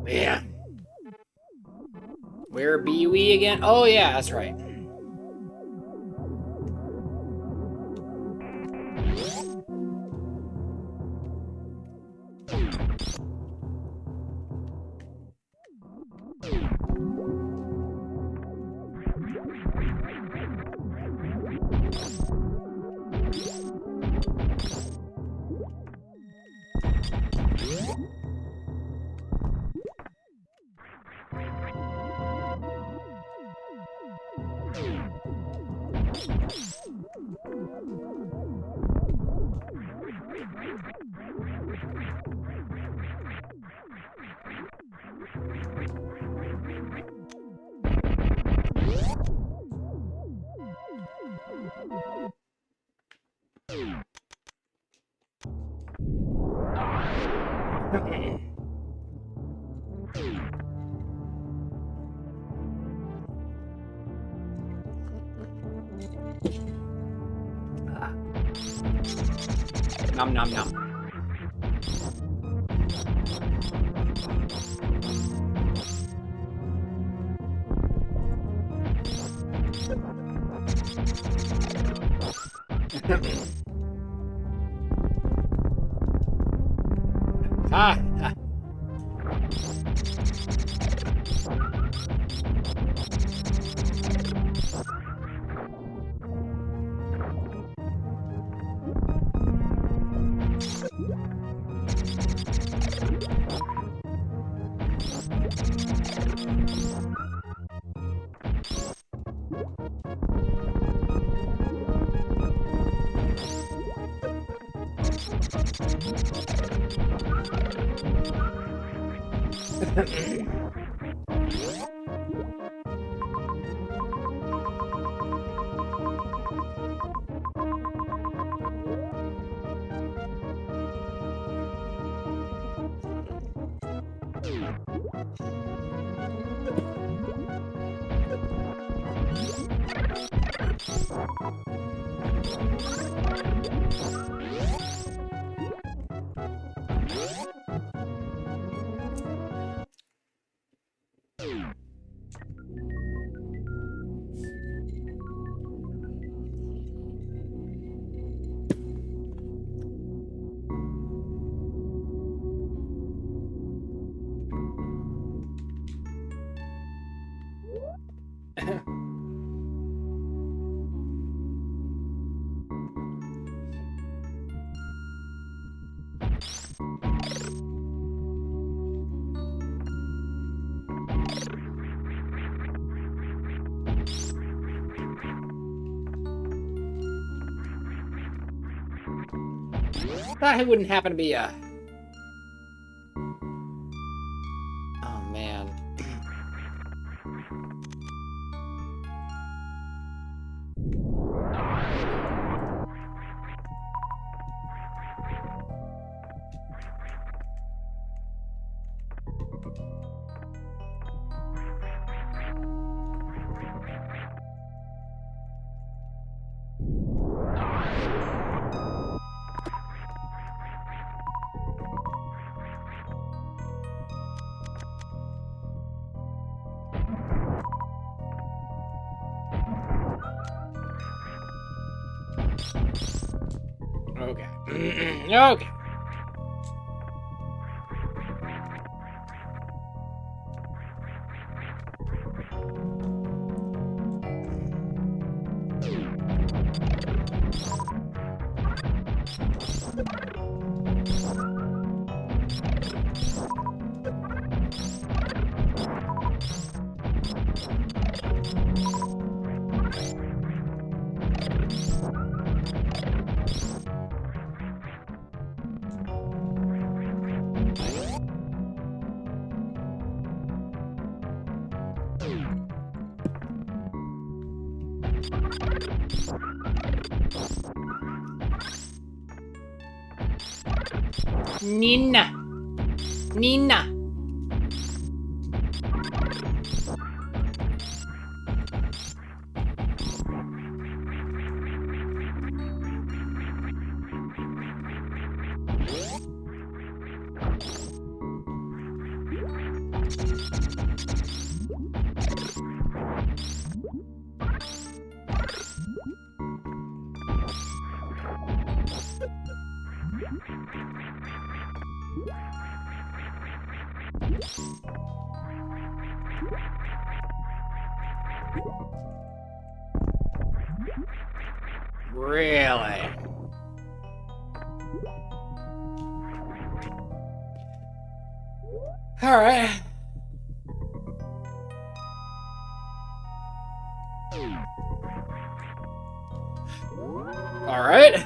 Man. Where be we again? Oh, yeah, that's right. Nom nom nom. Ah. Thought it wouldn't happen to be a... Oh, man. Okay. Okay. Nina. Nina. Really? Alright. Alright.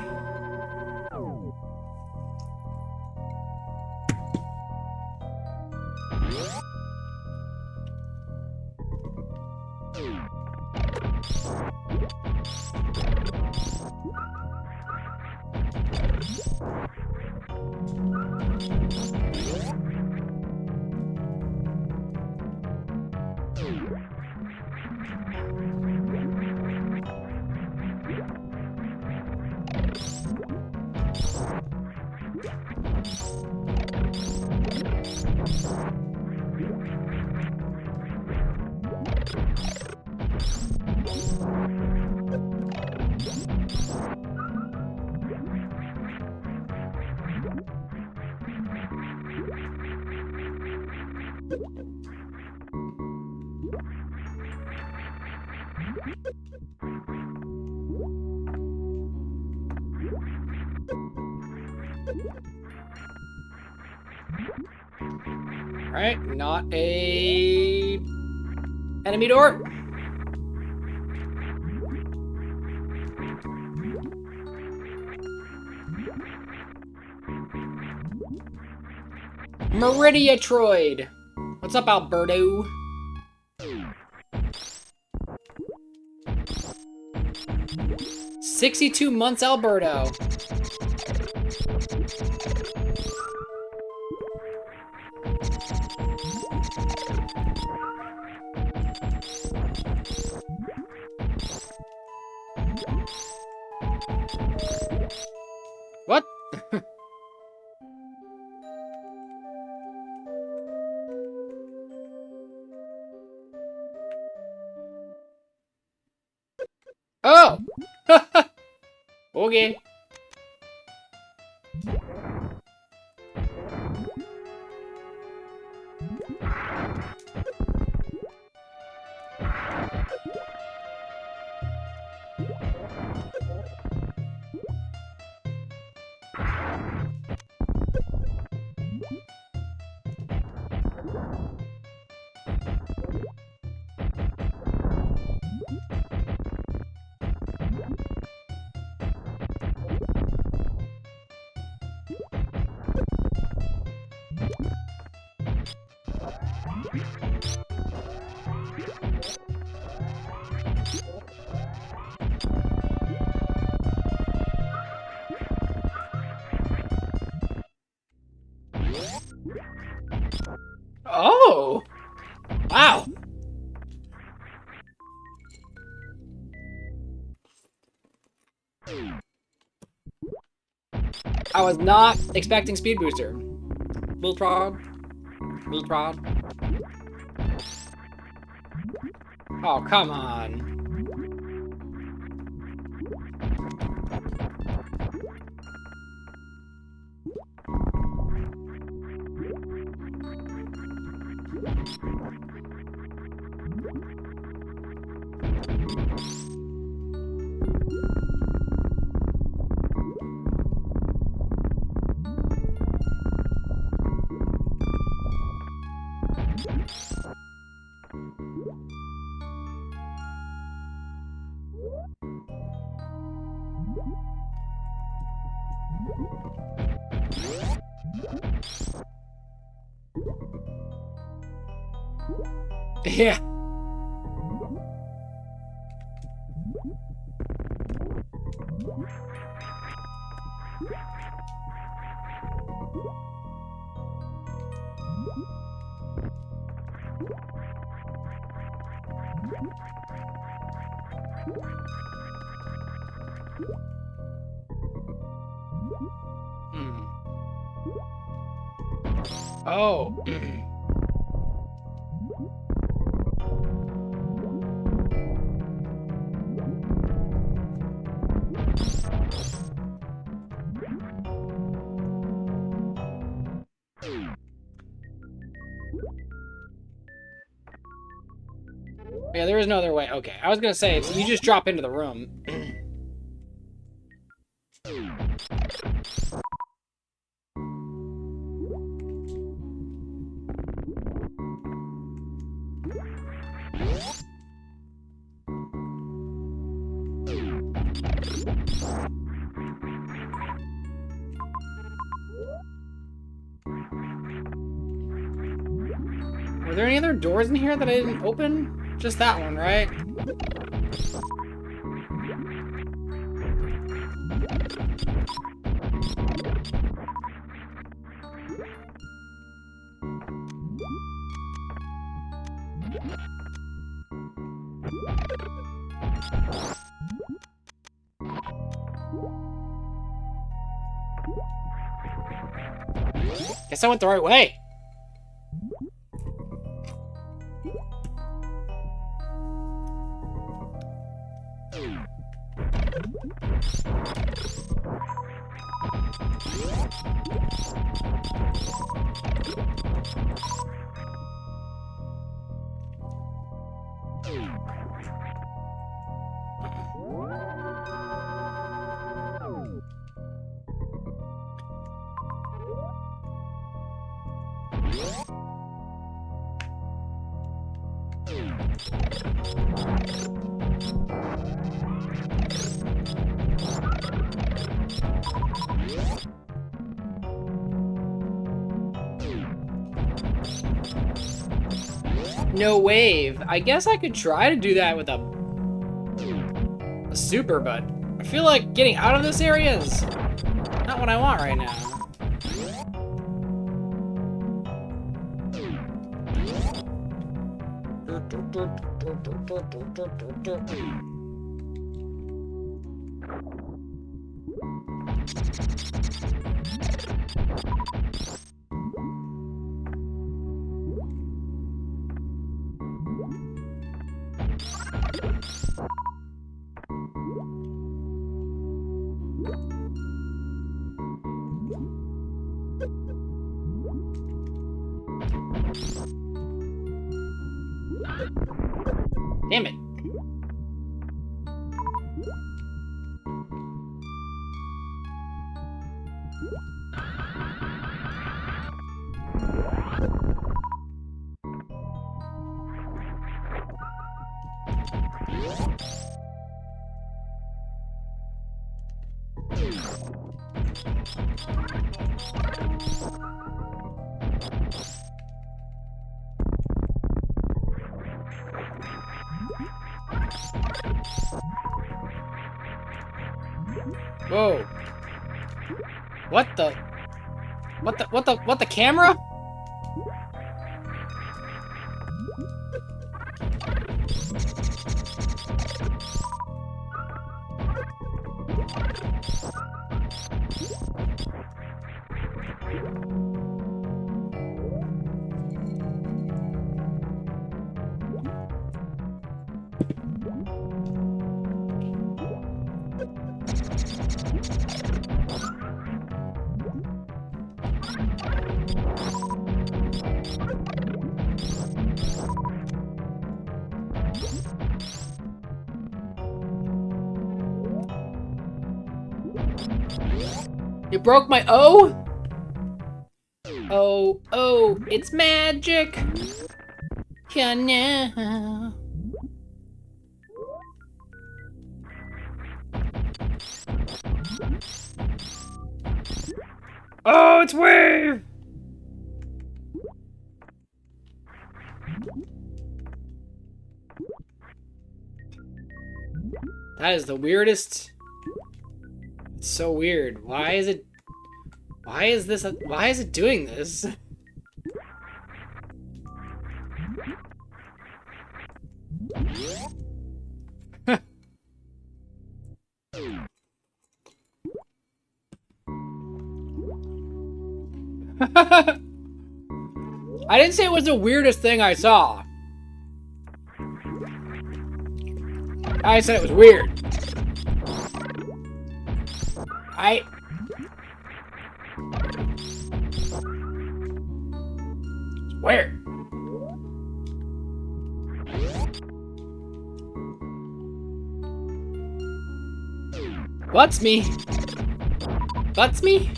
Alright, not a enemy door. Metroid. What's up, Alberto? $62 Alberto. What? Oh! Okay. Oh! Wow! I was not expecting speed booster. Metroid. Oh, come on. Yeah. Hmm. Oh. Yeah, there is no other way. Okay, I was gonna say, you just drop into the room. Were there any other doors in here that I didn't open? Just that one, right? Guess I went the right way. No wave. I guess I could try to do that with a super, but I feel like getting out of this area is not what I want right now. Damn it. Whoa. What the camera? You broke my O? Oh, it's magic. Yeah, now. Oh, it's wave. That is the weirdest. It's so weird. Why is it doing this? I didn't say it was the weirdest thing I saw. I said it was weird. Where? Butts me. Butts me?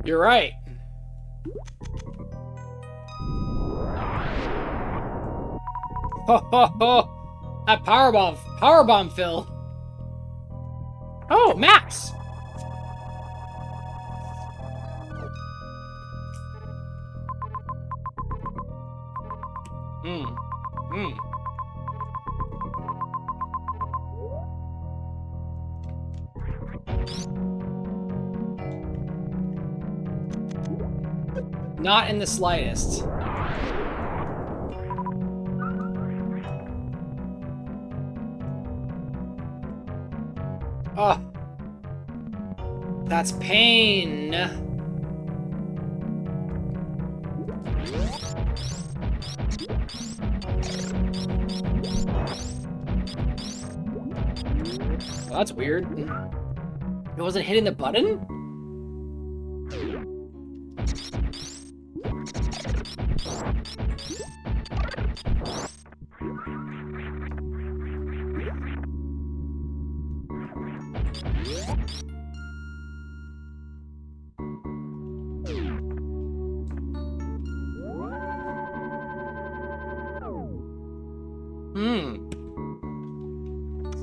You're right. Ho ho ho! That powerbomb, Phil. Oh, maps. Not in the slightest. Oh. That's pain. Well, that's weird. It wasn't hitting the button?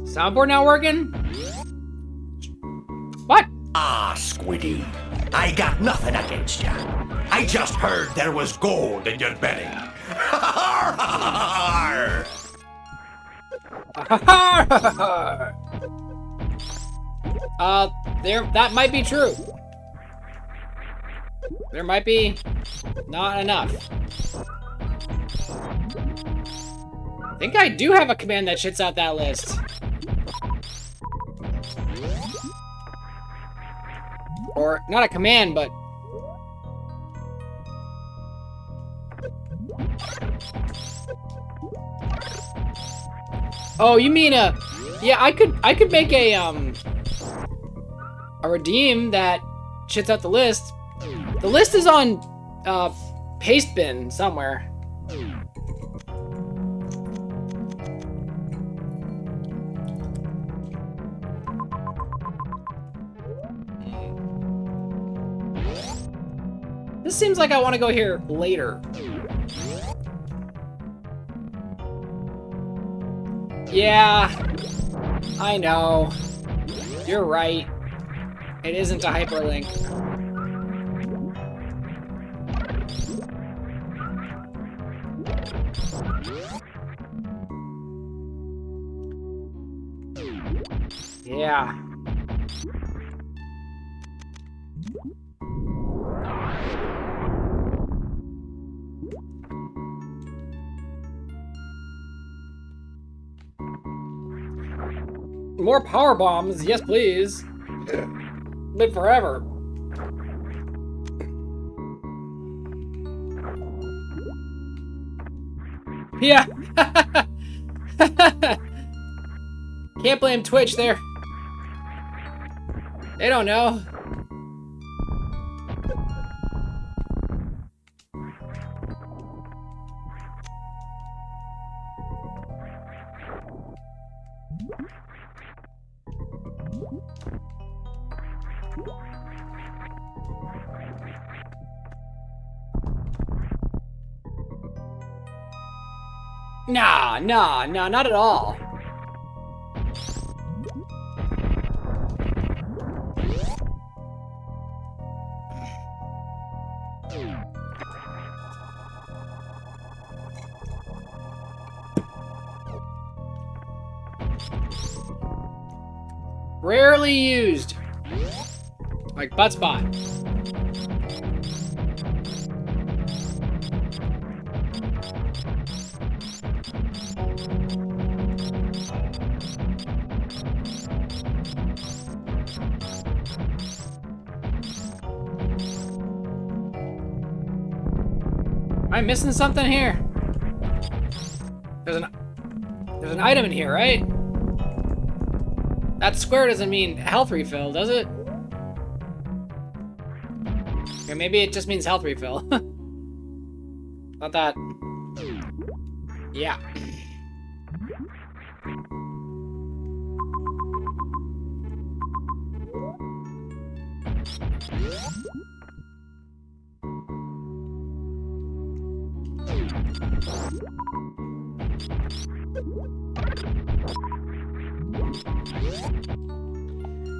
Soundboard not working? What? Ah, Squiddy. I got nothing against ya. I just heard there was gold in your belly. That might be true. There might be not enough. I think I do have a command that shits out that list. Or, not a command, but... Oh, you mean a... Yeah, I could make a redeem that shits out the list. The list is on, paste bin somewhere. This seems like I want to go here later. Yeah, I know. You're right. It isn't a hyperlink. Yeah. More power bombs, yes please. Live forever. Yeah. Can't blame Twitch there. They don't know. Nah, not at all. Rarely used. Like butt spot. Am I missing something here? There's an item in here, right? That square doesn't mean health refill, does it? Okay, maybe it just means health refill. Not that. Yeah.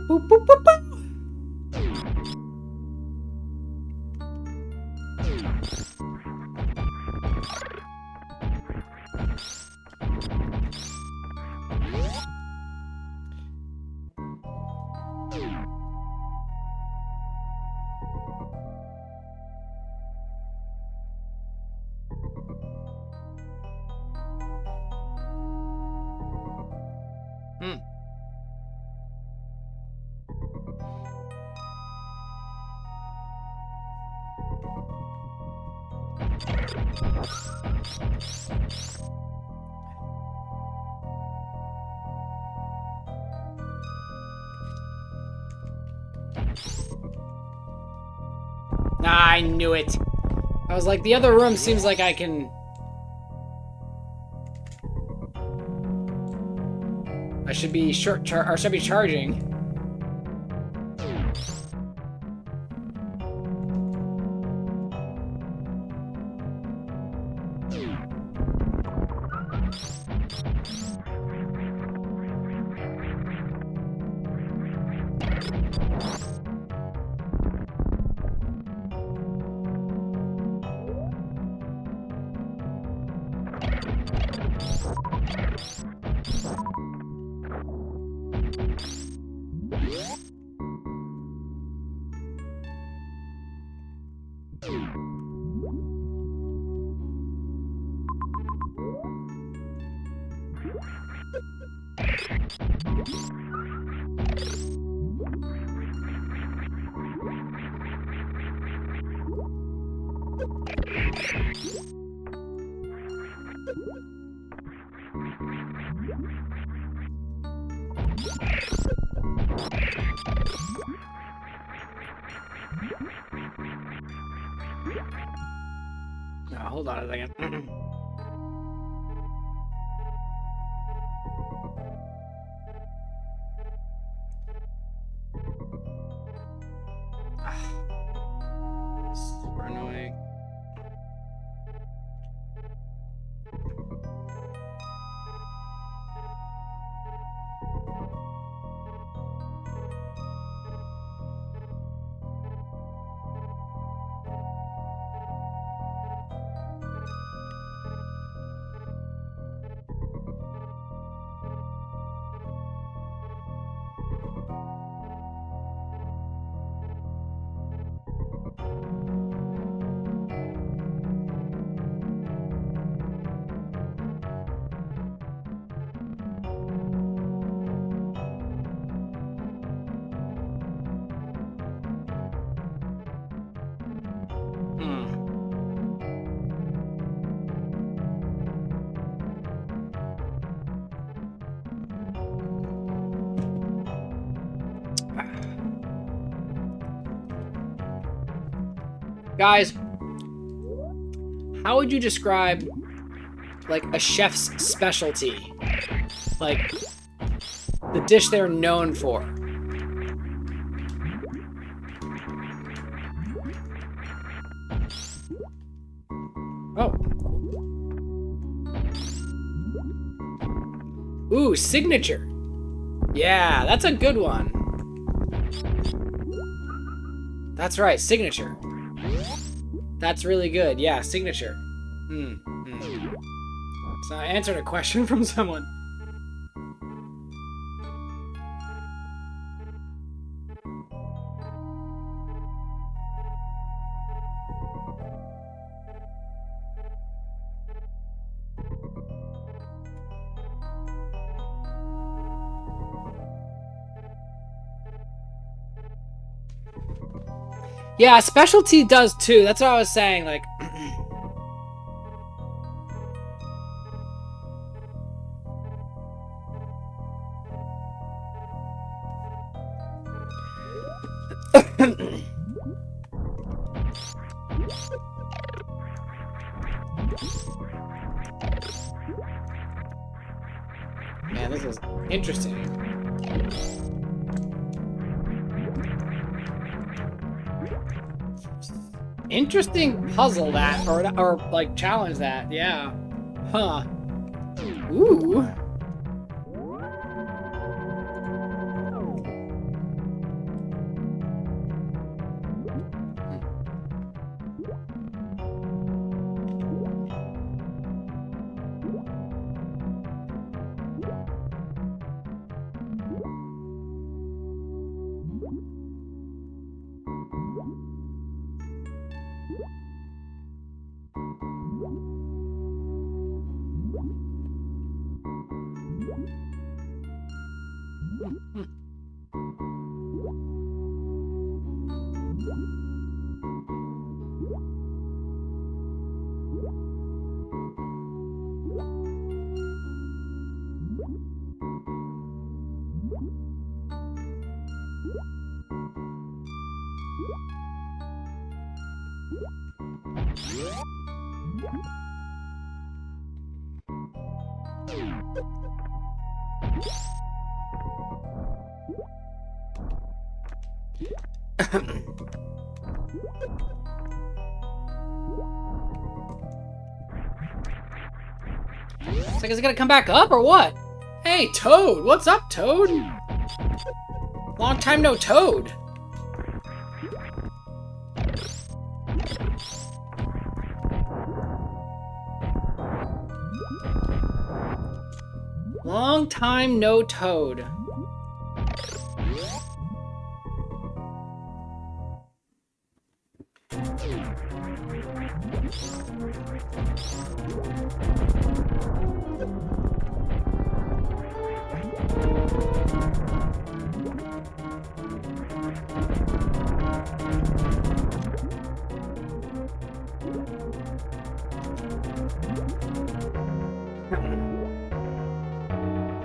Boop, boop, boop, boop. I knew it. I was like, the other room seems like I can... I should be charging. Oh, hold on a second. Super annoying. Guys, how would you describe, like, a chef's specialty? Like, the dish they're known for? Oh. Ooh, signature. Yeah, that's a good one. That's right, signature. That's really good. Yeah, signature. So I answered a question from someone. Yeah, specialty does too. That's what I was saying. Like, Man, this is interesting. Interesting puzzle that, or like challenge that, yeah. Huh. Ooh. It's like, is it gonna come back up or what? Hey, Toad! What's up, Toad? Long time no Toad. Long time no Toad.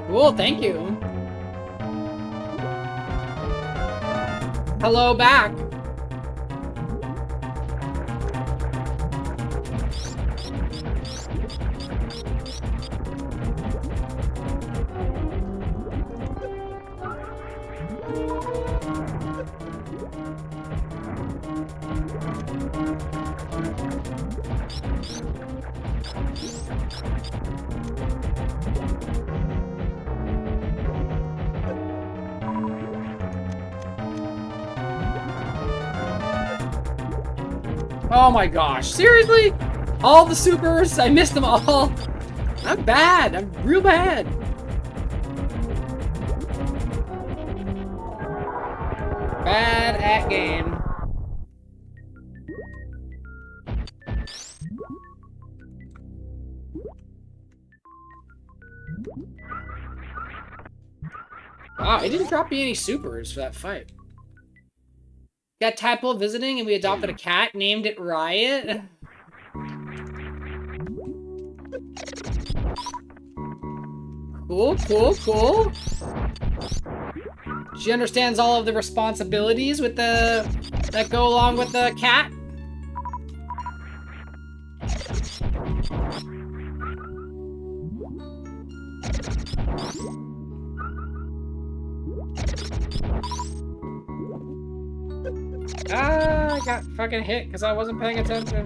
Cool, thank you. Hello back. Oh my gosh, seriously? All the supers? I missed them all. I'm bad. I'm real bad. Bad at game. Wow, it didn't drop me any supers for that fight. Got Tadpole visiting and we adopted a cat, named it Riot. Cool, cool, cool. She understands all of the responsibilities with that go along with the cat. Ah, I got fucking hit because I wasn't paying attention.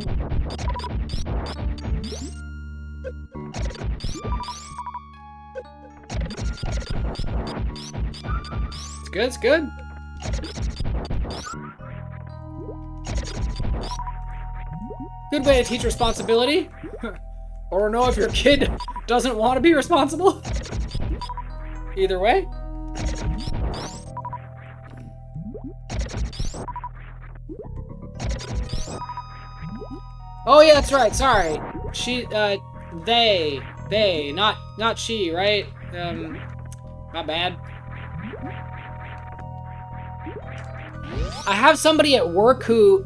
It's good, it's good. Good way to teach responsibility. Or know if your kid doesn't want to be responsible. Either way. Oh yeah, that's right. Sorry. She, they, not she, right? My bad. I have somebody at work who,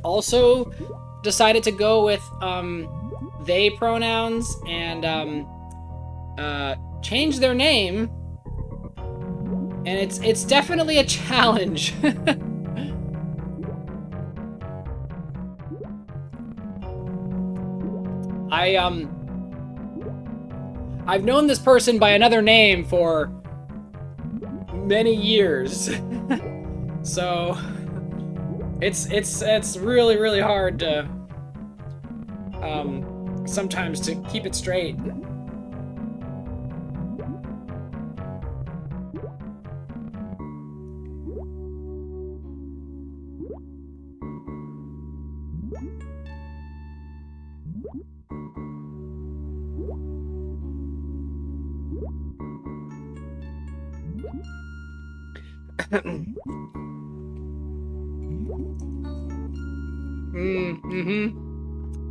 also decided to go with, they pronouns and, change their name. And it's definitely a challenge. I've known this person by another name for many years. So it's really, really hard to sometimes to keep it straight.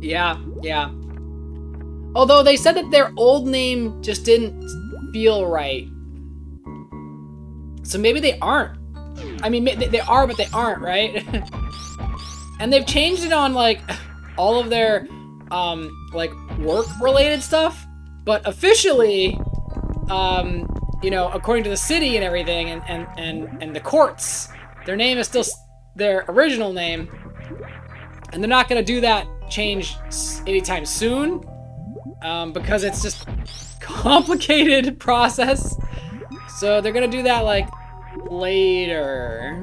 Yeah, yeah. Although they said that their old name just didn't feel right. So maybe they aren't. I mean, they are, but they aren't, right? And they've changed it on, like, all of their, like, work-related stuff. But officially, you know, according to the city and everything, and the courts, their name is still their original name. And they're not gonna do that change anytime soon, because it's just complicated process. So they're gonna do that, like, later.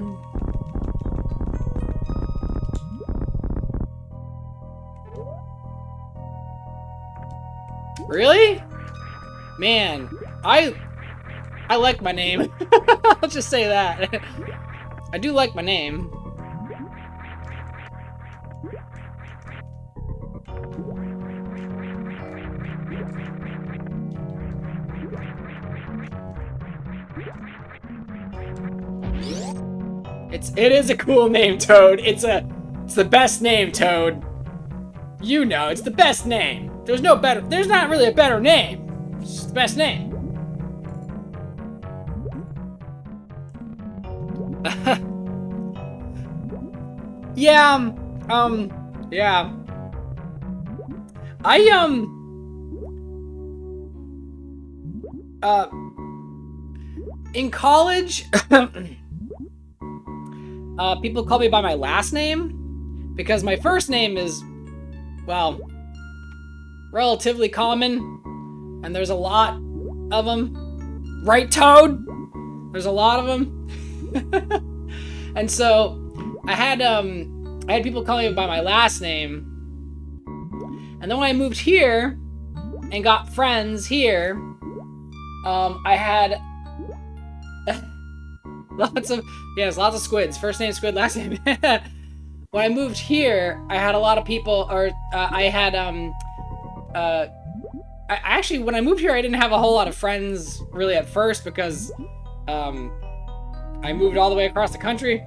Really? Man, I like my name. I'll just say that. I do like my name. It is a cool name, Toad. It's the best name, Toad. You know, it's the best name. There's not really a better name. It's just the best name. Yeah, yeah. In college, people call me by my last name because my first name is, well, relatively common, and there's a lot of them. Right, Toad? There's a lot of them. And so I had people call me by my last name. And then when I moved here and got friends here, I had lots of squids. First name Squid, last name. When I moved here, I had a lot of people, or actually, when I moved here, I didn't have a whole lot of friends really at first because I moved all the way across the country.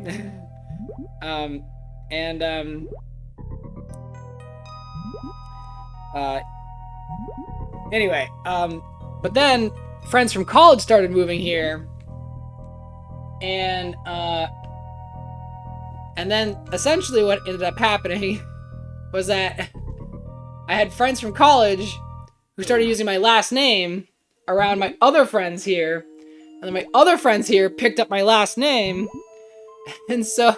Anyway, but then friends from college started moving here, and then essentially what ended up happening was that I had friends from college who started using my last name around my other friends here, and then my other friends here picked up my last name, and so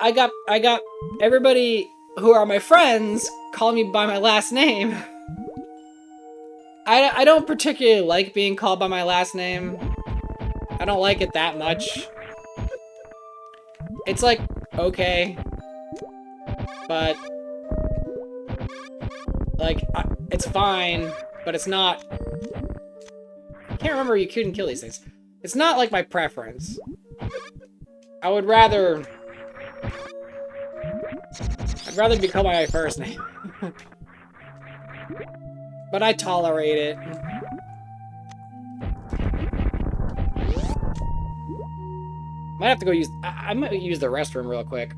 I got everybody who are my friends calling me by my last name. I don't particularly like being called by my last name. I don't like it that much. It's like, okay. But, like, it's fine, but it's not... I can't remember, you couldn't kill these things. It's not like my preference. I would rather... I'd rather be called by my first name. But I tolerate it. Might have to go use... I might use the restroom real quick.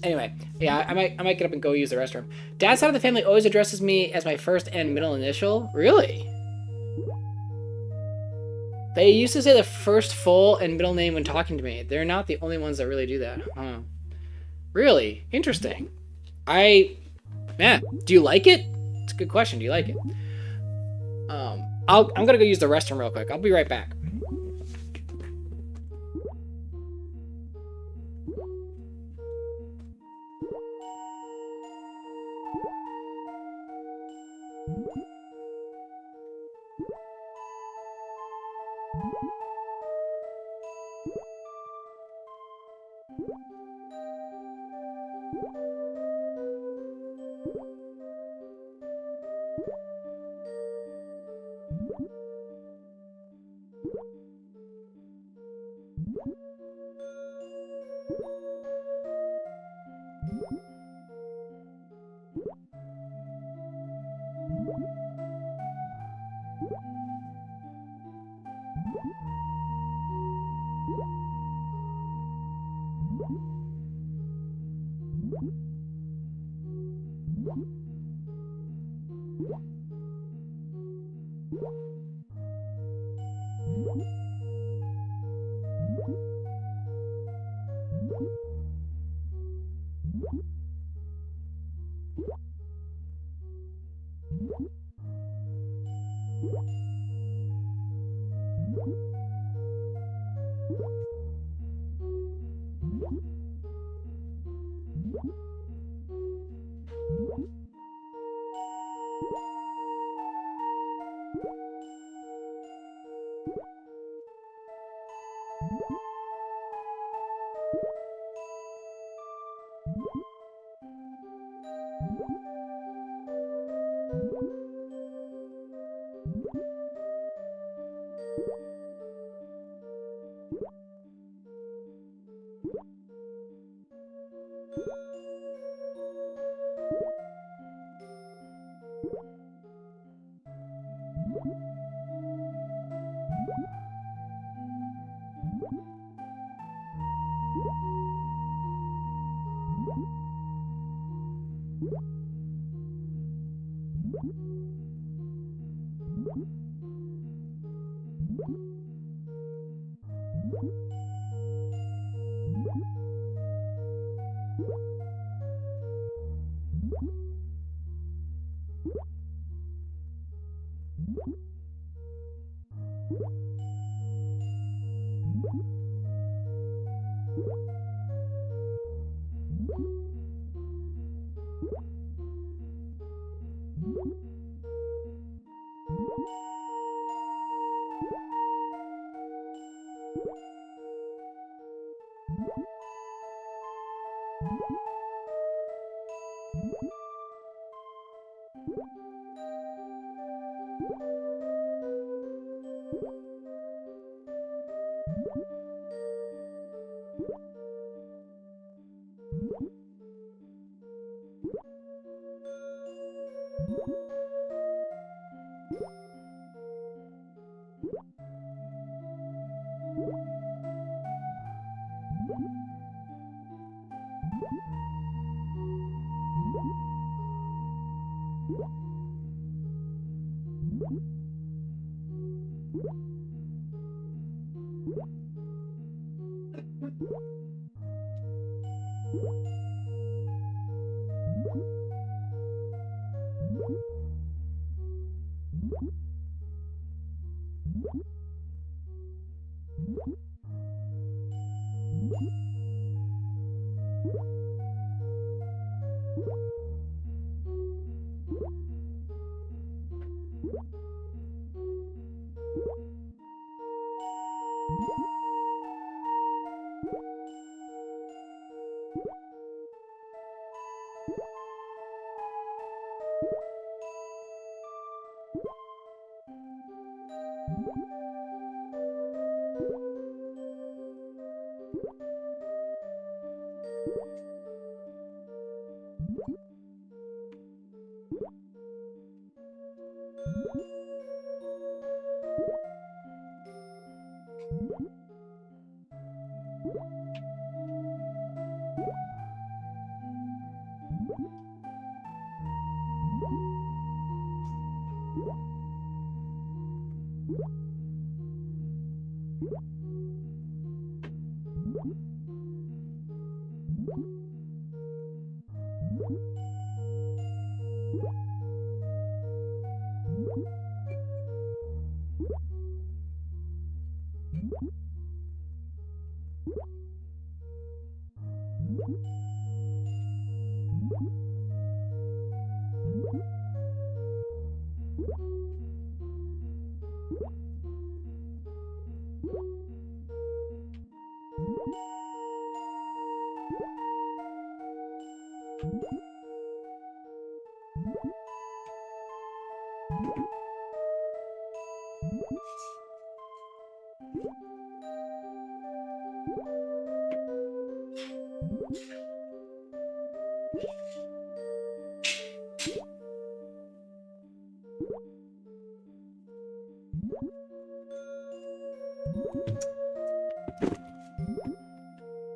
Anyway, yeah, I might get up and go use the restroom. Dad's side of the family always addresses me as my first and middle initial. Really? They used to say the first full and middle name when talking to me. They're not the only ones that really do that. Huh. Really? Interesting. Yeah. Do you like it? It's a good question. Do you like it? I'm gonna go use the restroom real quick. I'll be right back.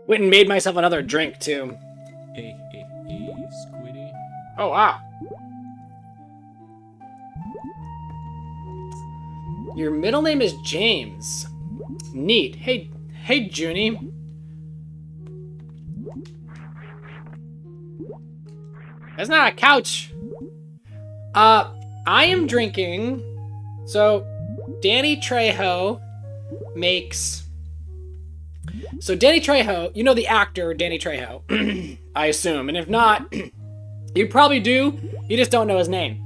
Went and made myself another drink, too. Hey, Squiddy. Oh, wow. Your middle name is James. Neat. Hey, Junie. That's not a couch. I am drinking. So, Danny Trejo makes... So Danny Trejo, you know the actor Danny Trejo, I assume, and if not, you probably do. You just don't know his name.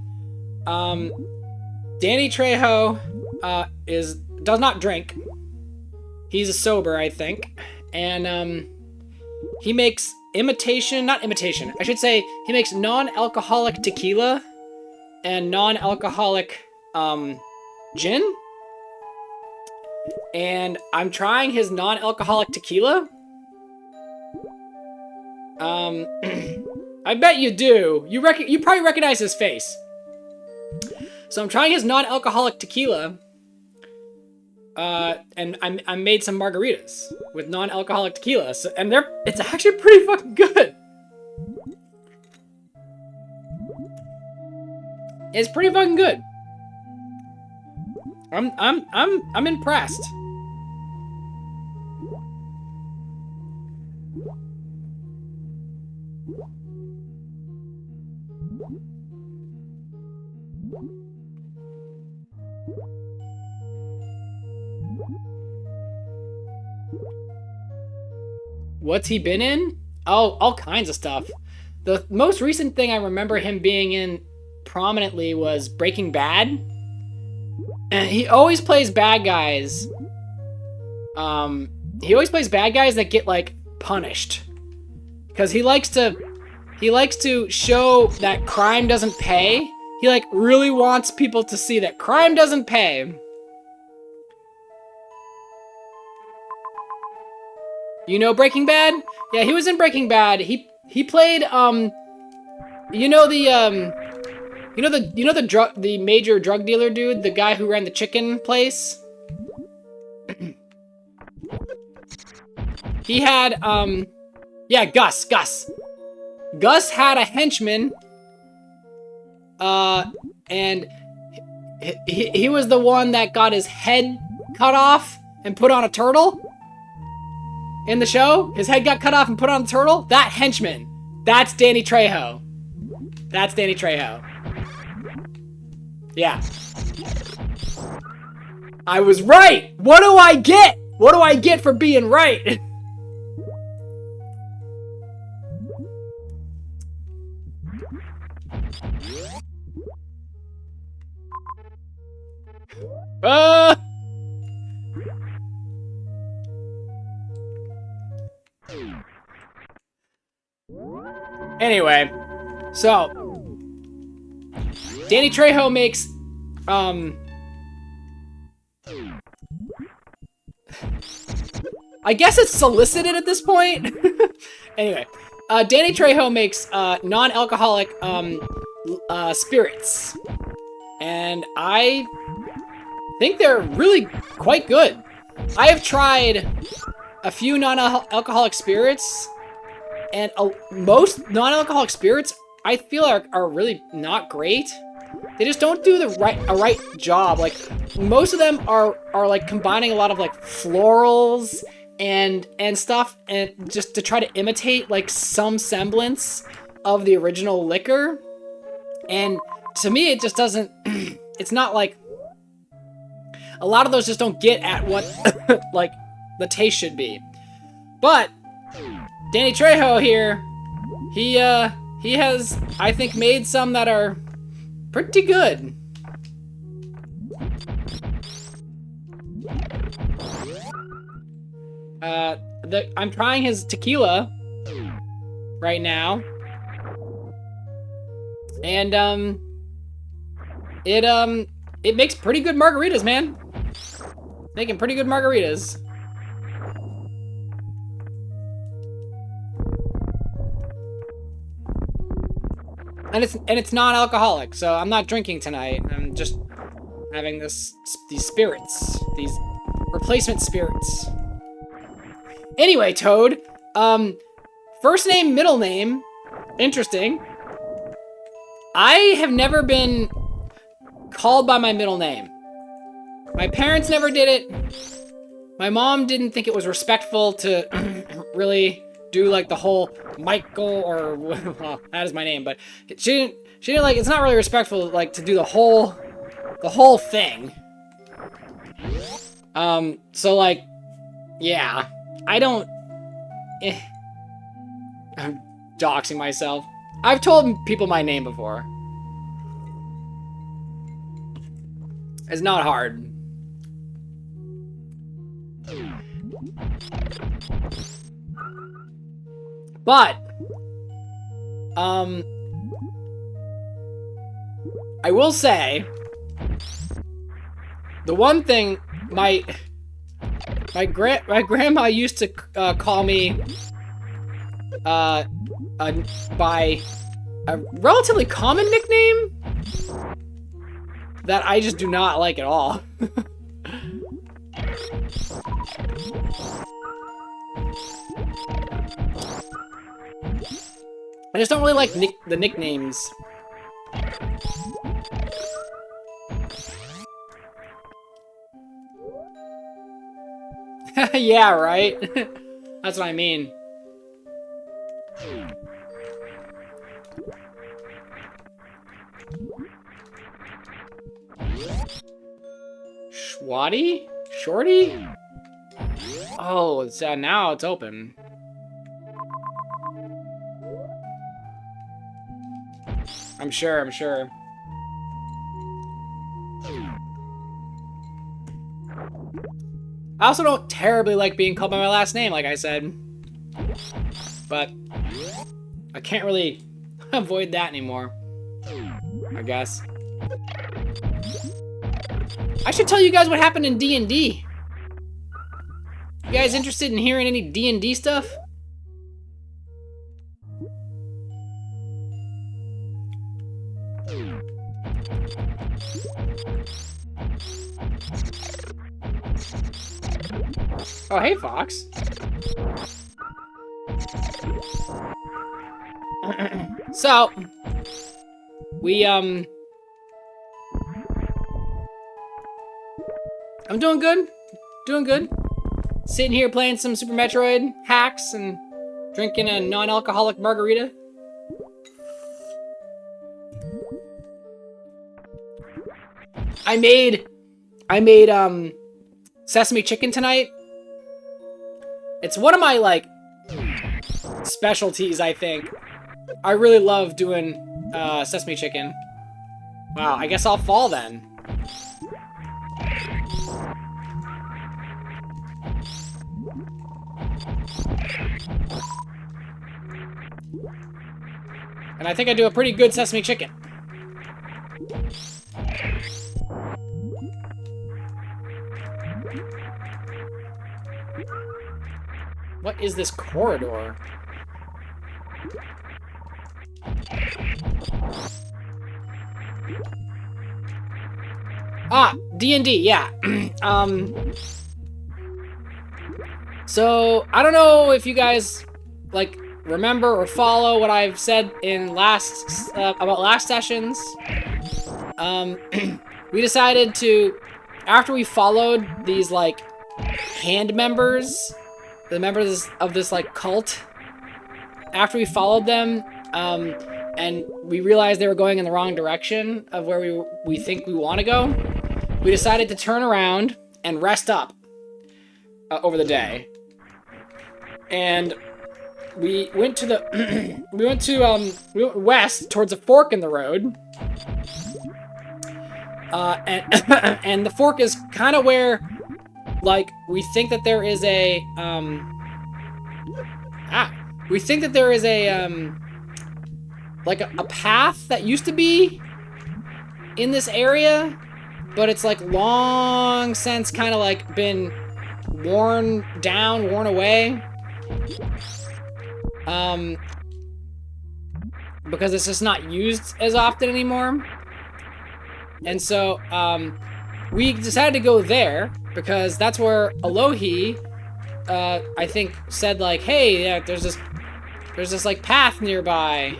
Danny Trejo does not drink. He's sober, I think, and he makes he makes non-alcoholic tequila and non-alcoholic gin. And I'm trying his non-alcoholic tequila. I bet you do. You probably recognize his face. So I'm trying his non-alcoholic tequila. And I made some margaritas with non-alcoholic tequila. So, and it's actually pretty fucking good. It's pretty fucking good. I'm impressed. What's he been in? Oh, all kinds of stuff. The most recent thing I remember him being in prominently was Breaking Bad. And he always plays bad guys. He always plays bad guys that get, like, punished. Because he likes to show that crime doesn't pay. He, like, really wants people to see that crime doesn't pay. You know Breaking Bad? Yeah, he was in Breaking Bad. He played, the major drug dealer dude, the guy who ran the chicken place? He had, yeah, Gus. Gus had a henchman, and he was the one that got his head cut off and put on a turtle. In the show, his head got cut off and put on a turtle. That henchman, that's Danny Trejo. That's Danny Trejo. Yeah. I was right! What do I get? What do I get for being right? Anyway, so Danny Trejo makes I guess it's solicited at this point. Anyway, Danny Trejo makes non-alcoholic spirits, and I think they're really quite good. I have tried a few non-alcoholic spirits, and most non-alcoholic spirits I feel are really not great. They just don't do a right job. Like, most of them are like combining a lot of like florals and stuff, and just to try to imitate like some semblance of the original liquor. And to me, it just doesn't. It's not like a lot of those just don't get at what like the taste should be. But Danny Trejo here, he has, I think, made some that are pretty good. I'm trying his tequila right now. And, it makes pretty good margaritas, man. Making pretty good margaritas. And it's non-alcoholic, so I'm not drinking tonight. I'm just having these spirits, these replacement spirits. Anyway, Toad, first name, middle name, interesting. I have never been called by my middle name. My parents never did it. My mom didn't think it was respectful to really do like the whole Michael or, well, that is my name, but she didn't like, it's not really respectful like to do the whole thing. So like, yeah, I don't, I'm doxing myself. I've told people my name before. It's not hard. But, I will say, the one thing my grandma used to call me by a relatively common nickname that I just do not like at all. I just don't really like the nicknames. Yeah, right? That's what I mean. Schwatty? Shorty? Oh, so now it's open. I'm sure. I also don't terribly like being called by my last name, like I said. But I can't really avoid that anymore, I guess. I should tell you guys what happened in D&D. You guys interested in hearing any D&D stuff? Oh, hey, Fox. So, I'm doing good. Sitting here playing some Super Metroid hacks and drinking a non-alcoholic margarita. I made sesame chicken tonight. It's one of my, like, specialties, I think. I really love doing sesame chicken. Wow, I guess I'll fall then. And I think I do a pretty good sesame chicken. What is this corridor? Ah, D&D, yeah. So, I don't know if you guys, like, remember or follow what I've said in about last sessions. We decided to, after we followed these, like, hand members, the members of this, like, cult, after we followed them, and we realized they were going in the wrong direction of where we think we want to go, we decided to turn around and rest up over the day. And we went to the we went west towards a fork in the road. And the fork is kind of where, like, we think that there is a like a path that used to be in this area, but it's like long since kind of like been worn down, worn away. Because it's just not used as often anymore. And so, we decided to go there because that's where Alohi, I think said like, hey, yeah, there's this like path nearby.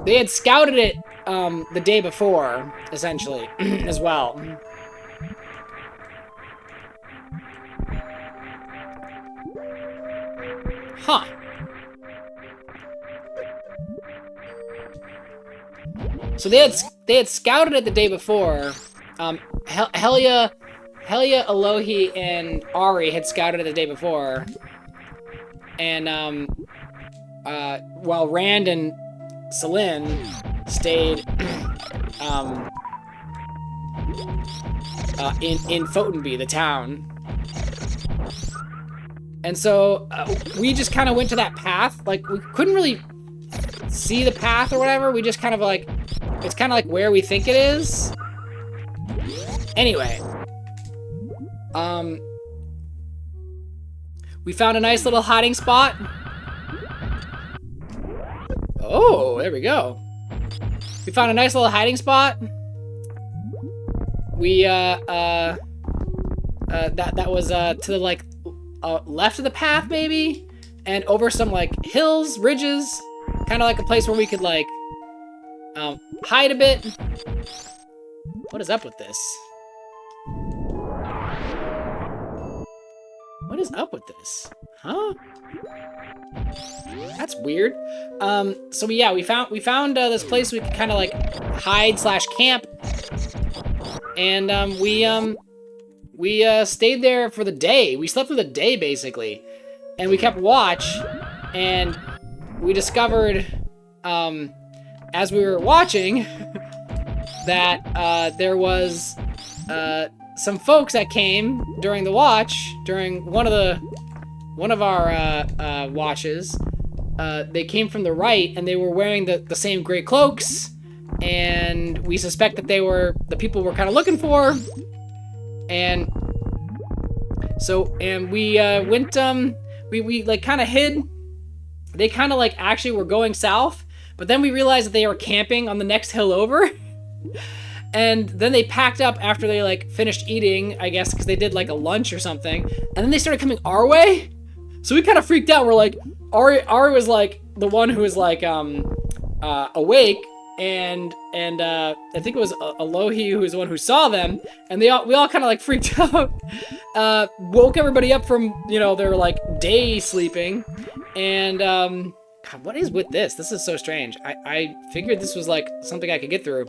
They had scouted it, the day before, essentially, as well. Huh. So they had scouted it the day before. Helia, Alohi, and Ari had scouted it the day before. And while Rand and Celine stayed in Fotenby, the town. And so we just kind of went to that path. Like, we couldn't really see the path or whatever. We just kind of like, it's kind of like where we think it is. Anyway, we found a nice little hiding spot. Oh, there we go. We found a nice little hiding spot. We that was to the like left of the path maybe, and over some like hills, ridges, kind of like a place where we could like hide a bit. What is up with this? What is up with this? Huh? That's weird. So yeah, we found this place we could kind of like hide / camp, and we stayed there for the day. We slept for the day basically, and we kept watch, and we discovered as we were watching that there was some folks that came during the watch, during one of our watches. They came from the right, and they were wearing the same gray cloaks, and we suspect that they were the people we're kind of looking for. And so, and we went, we like kind of hid. They kind of like actually were going south, but then we realized that they were camping on the next hill over. And then they packed up after they like finished eating, I guess, because they did like a lunch or something. And then they started coming our way. So we kind of freaked out. We're like, Ari was like the one who was like awake, and I think it was Alohi who was the one who saw them, and we all kind of like freaked out. Woke everybody up from, you know, their like day sleeping, and God, what is with this? This is so strange. I figured this was like something I could get through.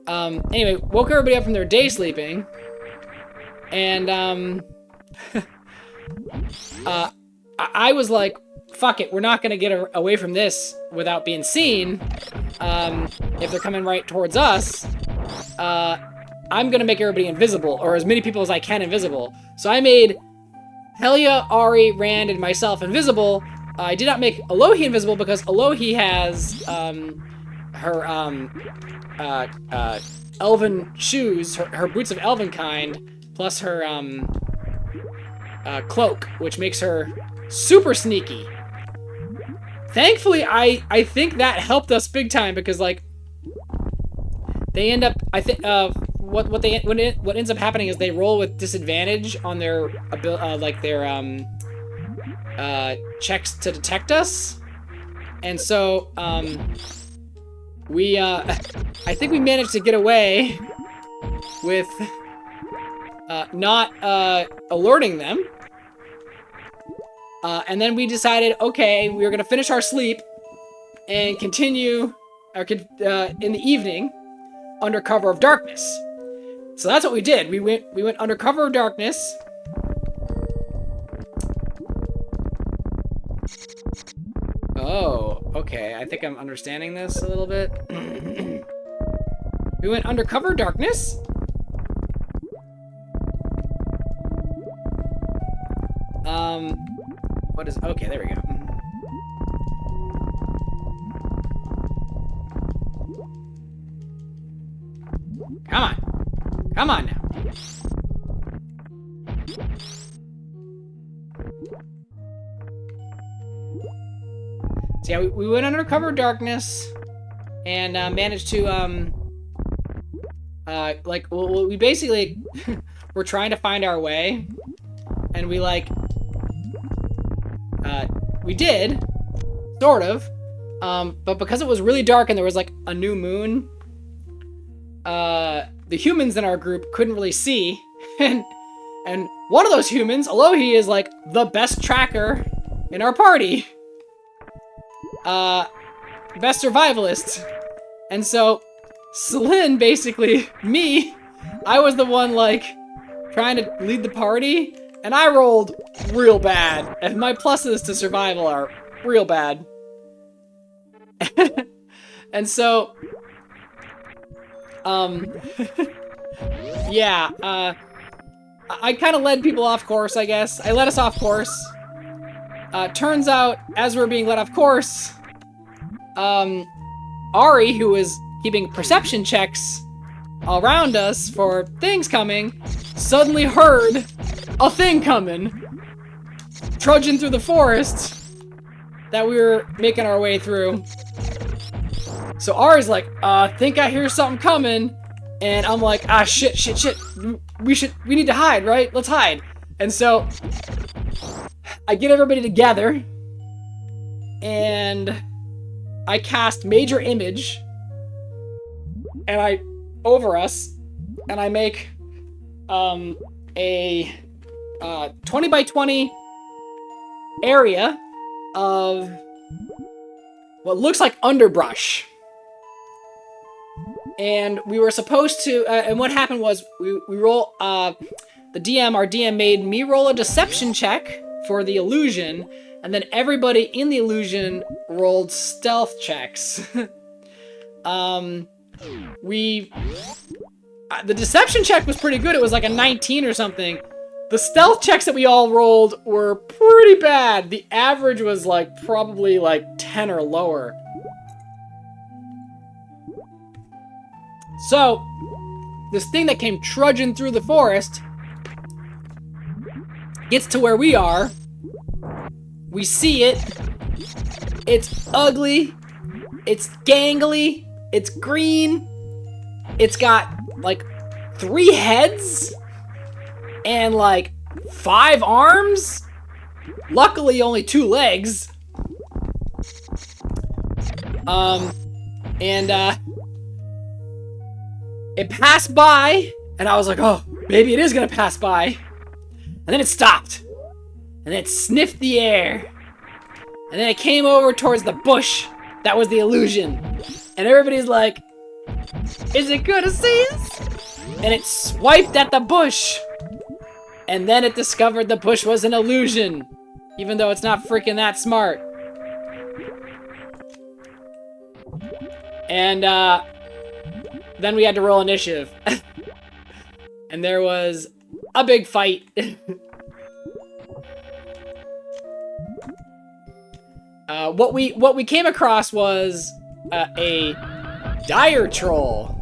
Anyway, woke everybody up from their day sleeping, and I was like, fuck it, we're not gonna get away from this without being seen. If they're coming right towards us, I'm gonna make everybody invisible, or as many people as I can invisible. So I made Helia, Ari, Rand, and myself invisible. I did not make Alohi invisible because Alohi has her elven shoes, her boots of elven kind, plus her cloak, which makes her super sneaky. Thankfully, I think that helped us big time, because like they end up, I think what ends up happening is they roll with disadvantage on their checks to detect us, and so we I think we managed to get away with not alerting them. And then we decided, okay, we were gonna finish our sleep and continue in the evening under cover of darkness. So that's what we did. We went under cover of darkness. Oh, okay. I think I'm understanding this a little bit. We went under cover of darkness. What is... Okay, there we go. Come on. Come on now. So yeah, we went under cover of darkness and managed to, like, well, we basically were trying to find our way, and we, like, we did, sort of, but because it was really dark and there was, like, a new moon, the humans in our group couldn't really see, and one of those humans, Alohi, is, like, the best tracker in our party. Best survivalist. And so, Celine, basically, me, I was the one, like, trying to lead the party, and I rolled real bad. And my pluses to survival are real bad. And so, yeah, I kind of led people off course, I guess. I led us off course. Turns out, as we're being led off course, Ari, who was keeping perception checks around us for things coming, suddenly heard a thing coming, trudging through the forest that we were making our way through. So Ari's like, think I hear something coming, and I'm like, ah, shit, we need to hide, right? Let's hide. And so I get everybody together, and I cast Major Image, and over us, and I make, a, 20 by 20 area of what looks like underbrush. And we were supposed to, and what happened was, we roll, our DM made me roll a deception check for the illusion, and then everybody in the illusion rolled stealth checks. The deception check was pretty good. It was like a 19 or something. The stealth checks that we all rolled were pretty bad. The average was like probably like 10 or lower. So, this thing that came trudging through the forest gets to where we are. We see it. It's ugly. It's gangly. It's green. It's got like 3 heads and like 5 arms. Luckily, only 2 legs. It passed by, and I was like, oh, maybe it is gonna pass by. And then it stopped. And then it sniffed the air. And then it came over towards the bush. That was the illusion. And everybody's like, is it gonna see us? And it swiped at the bush. And then it discovered the bush was an illusion. Even though it's not freaking that smart. And, then we had to roll initiative. And there was a big fight. What we came across was a dire troll.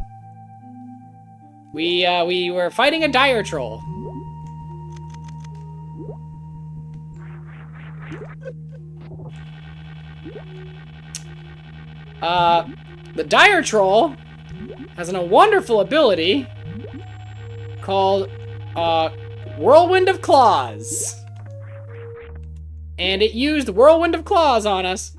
We were fighting a dire troll. The dire troll has a wonderful ability called Whirlwind of Claws. And it used Whirlwind of Claws on us.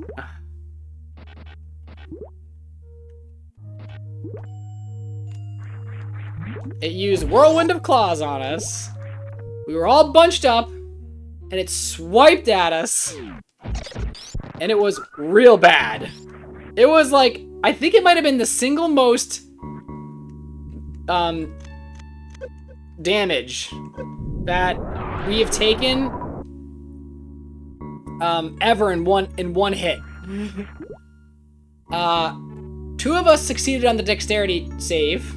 It used Whirlwind of Claws on us. We were all bunched up, and it swiped at us. And it was real bad. It was like, I think it might have been the single most damage that we have taken ever in one hit. 2 of us succeeded on the dexterity save.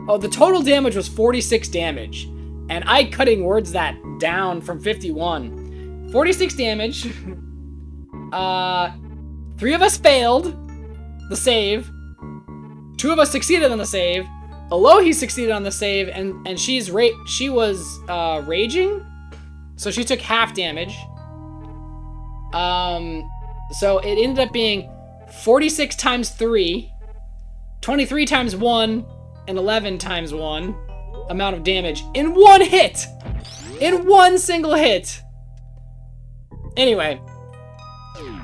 Oh, the total damage was 46 damage, and I cutting words that down from 51. 46 damage. 3 of us failed the save. 2 of us succeeded on the save. Alohi succeeded on the save, and she was raging, so she took half damage. So it ended up being 46 times 3, 23 times 1, and 11 times 1 amount of damage in one hit! In one single hit! Anyway.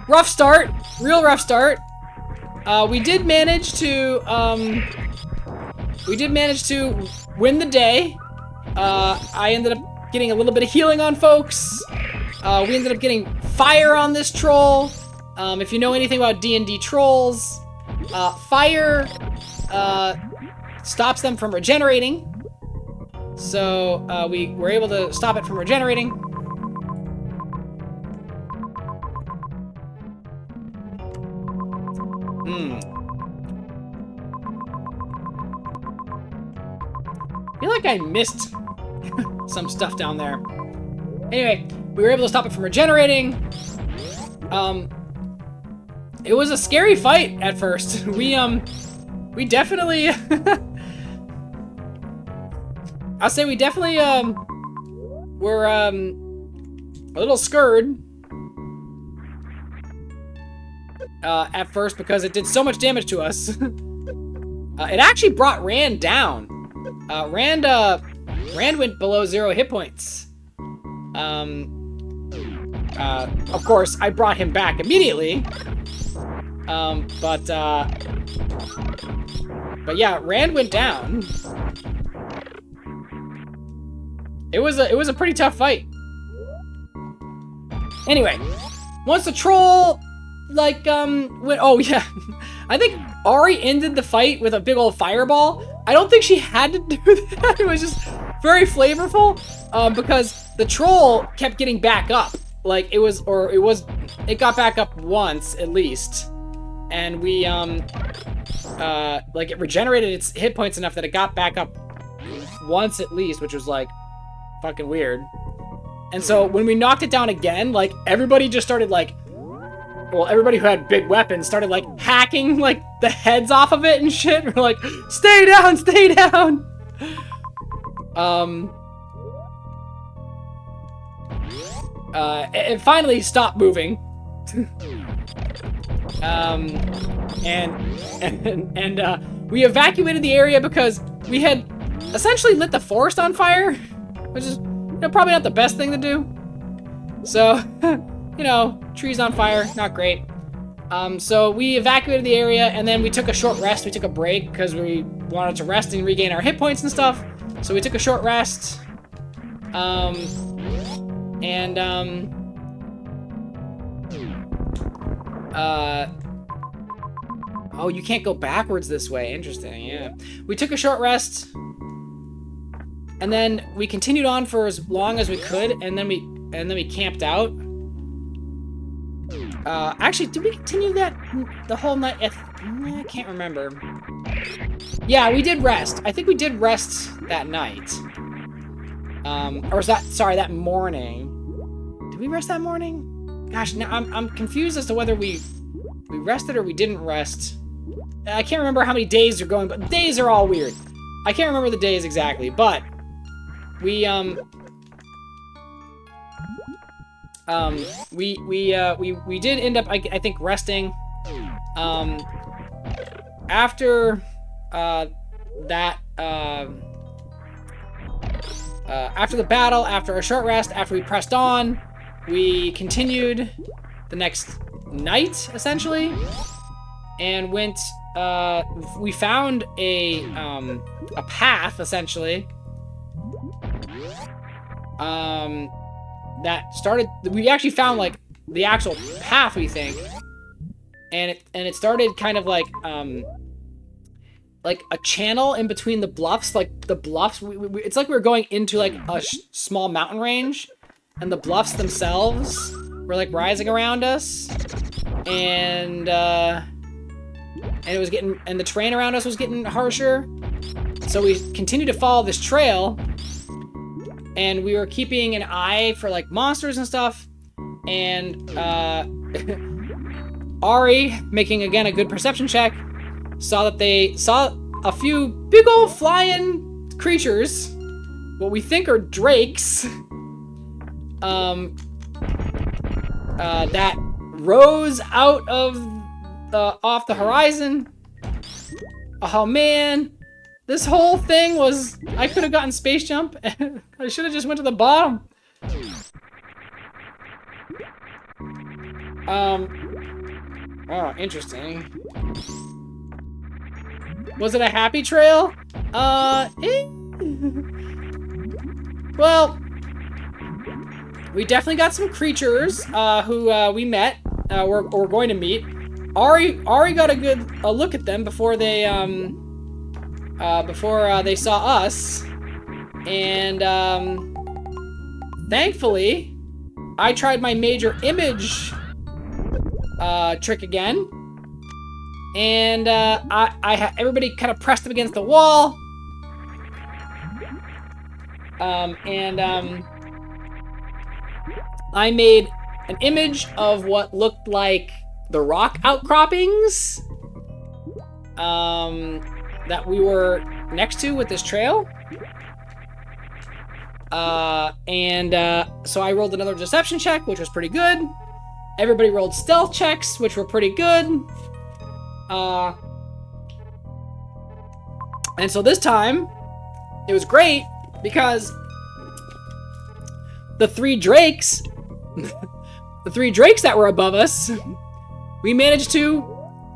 Rough start. Real rough start. We did manage to win the day. I ended up getting a little bit of healing on folks. We ended up getting fire on this troll. If you know anything about D&D trolls, fire stops them from regenerating. So we were able to stop it from regenerating. I feel like I missed some stuff down there. Anyway, we were able to stop it from regenerating. It was a scary fight at first. We definitely I'll say we definitely were a little scared at first because it did so much damage to us. It actually brought Rand down. Rand went below 0 hit points. Of course, I brought him back immediately. But yeah, Rand went down. It was a pretty tough fight. Anyway, once the troll went, oh yeah, I think Ari ended the fight with a big old fireball. I don't think she had to do that. It was just very flavorful, because the troll kept getting back up. Like it got back up once at least, and we like it regenerated its hit points enough that it got back up once at least, which was like fucking weird. And so when we knocked it down again, like everybody just started like, well, everybody who had big weapons started like hacking like the heads off of it and shit. We're like, stay down, stay down. It finally stopped moving. And we evacuated the area because we had essentially lit the forest on fire, which is, you know, probably not the best thing to do. So, you know, trees on fire, not great. So we evacuated the area, and then we took a short rest. We took a break because we wanted to rest and regain our hit points and stuff. So we took a short rest. Oh, you can't go backwards this way. Interesting, yeah. We took a short rest, and then we continued on for as long as we could, and then we camped out. Actually, did we continue that the whole night? I can't remember. Yeah, we did rest. I think we did rest that night. Or was that, sorry, that morning. Did we rest that morning? Gosh, now I'm confused as to whether we rested or we didn't rest. I can't remember how many days are going, but days are all weird. I can't remember the days exactly, but we did end up, I think, resting. After after the battle, after a short rest, after we pressed on, we continued the next night, essentially, and went, we found a path, essentially, that started, we actually found, like, the actual path, we think, and it started kind of like a channel in between the bluffs, like, the bluffs, it's like we were going into, like, a small mountain range, and the bluffs themselves were, like, rising around us, and it was getting, and the terrain around us was getting harsher, so we continued to follow this trail, and we were keeping an eye for, like, monsters and stuff, and Ari, making again a good perception check, saw that they saw a few big old flying creatures, what we think are drakes, that rose out of off the horizon. Oh man, this whole thing was, I could have gotten space jump. I should have just went to the bottom. Oh, interesting. Was it a happy trail? Well, we definitely got some creatures who we met, we're going to meet. Ari got a look at them before they saw us, and thankfully, I tried my major image trick again, and everybody kind of pressed them against the wall, I made an image of what looked like the rock outcroppings that we were next to with this trail. So I rolled another deception check, which was pretty good. Everybody rolled stealth checks, which were pretty good. And so this time, it was great because the three drakes that were above us, we managed to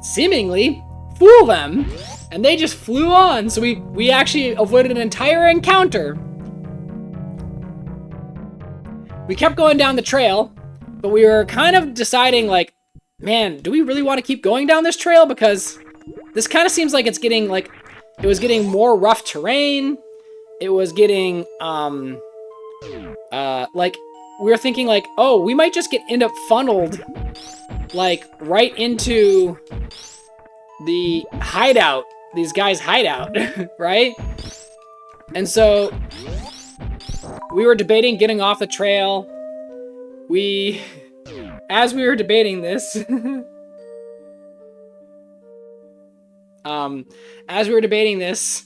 seemingly fool them, and they just flew on. So we actually avoided an entire encounter. We kept going down the trail, but we were kind of deciding, like, man, do we really want to keep going down this trail? Because this kind of seems like it's getting, like, it was getting more rough terrain. It was getting, like, we were thinking, like, oh, we might just end up funneled, like, right into the hideout, these guys' hideout, right? And so we were debating getting off the trail. As we were debating this, as we were debating this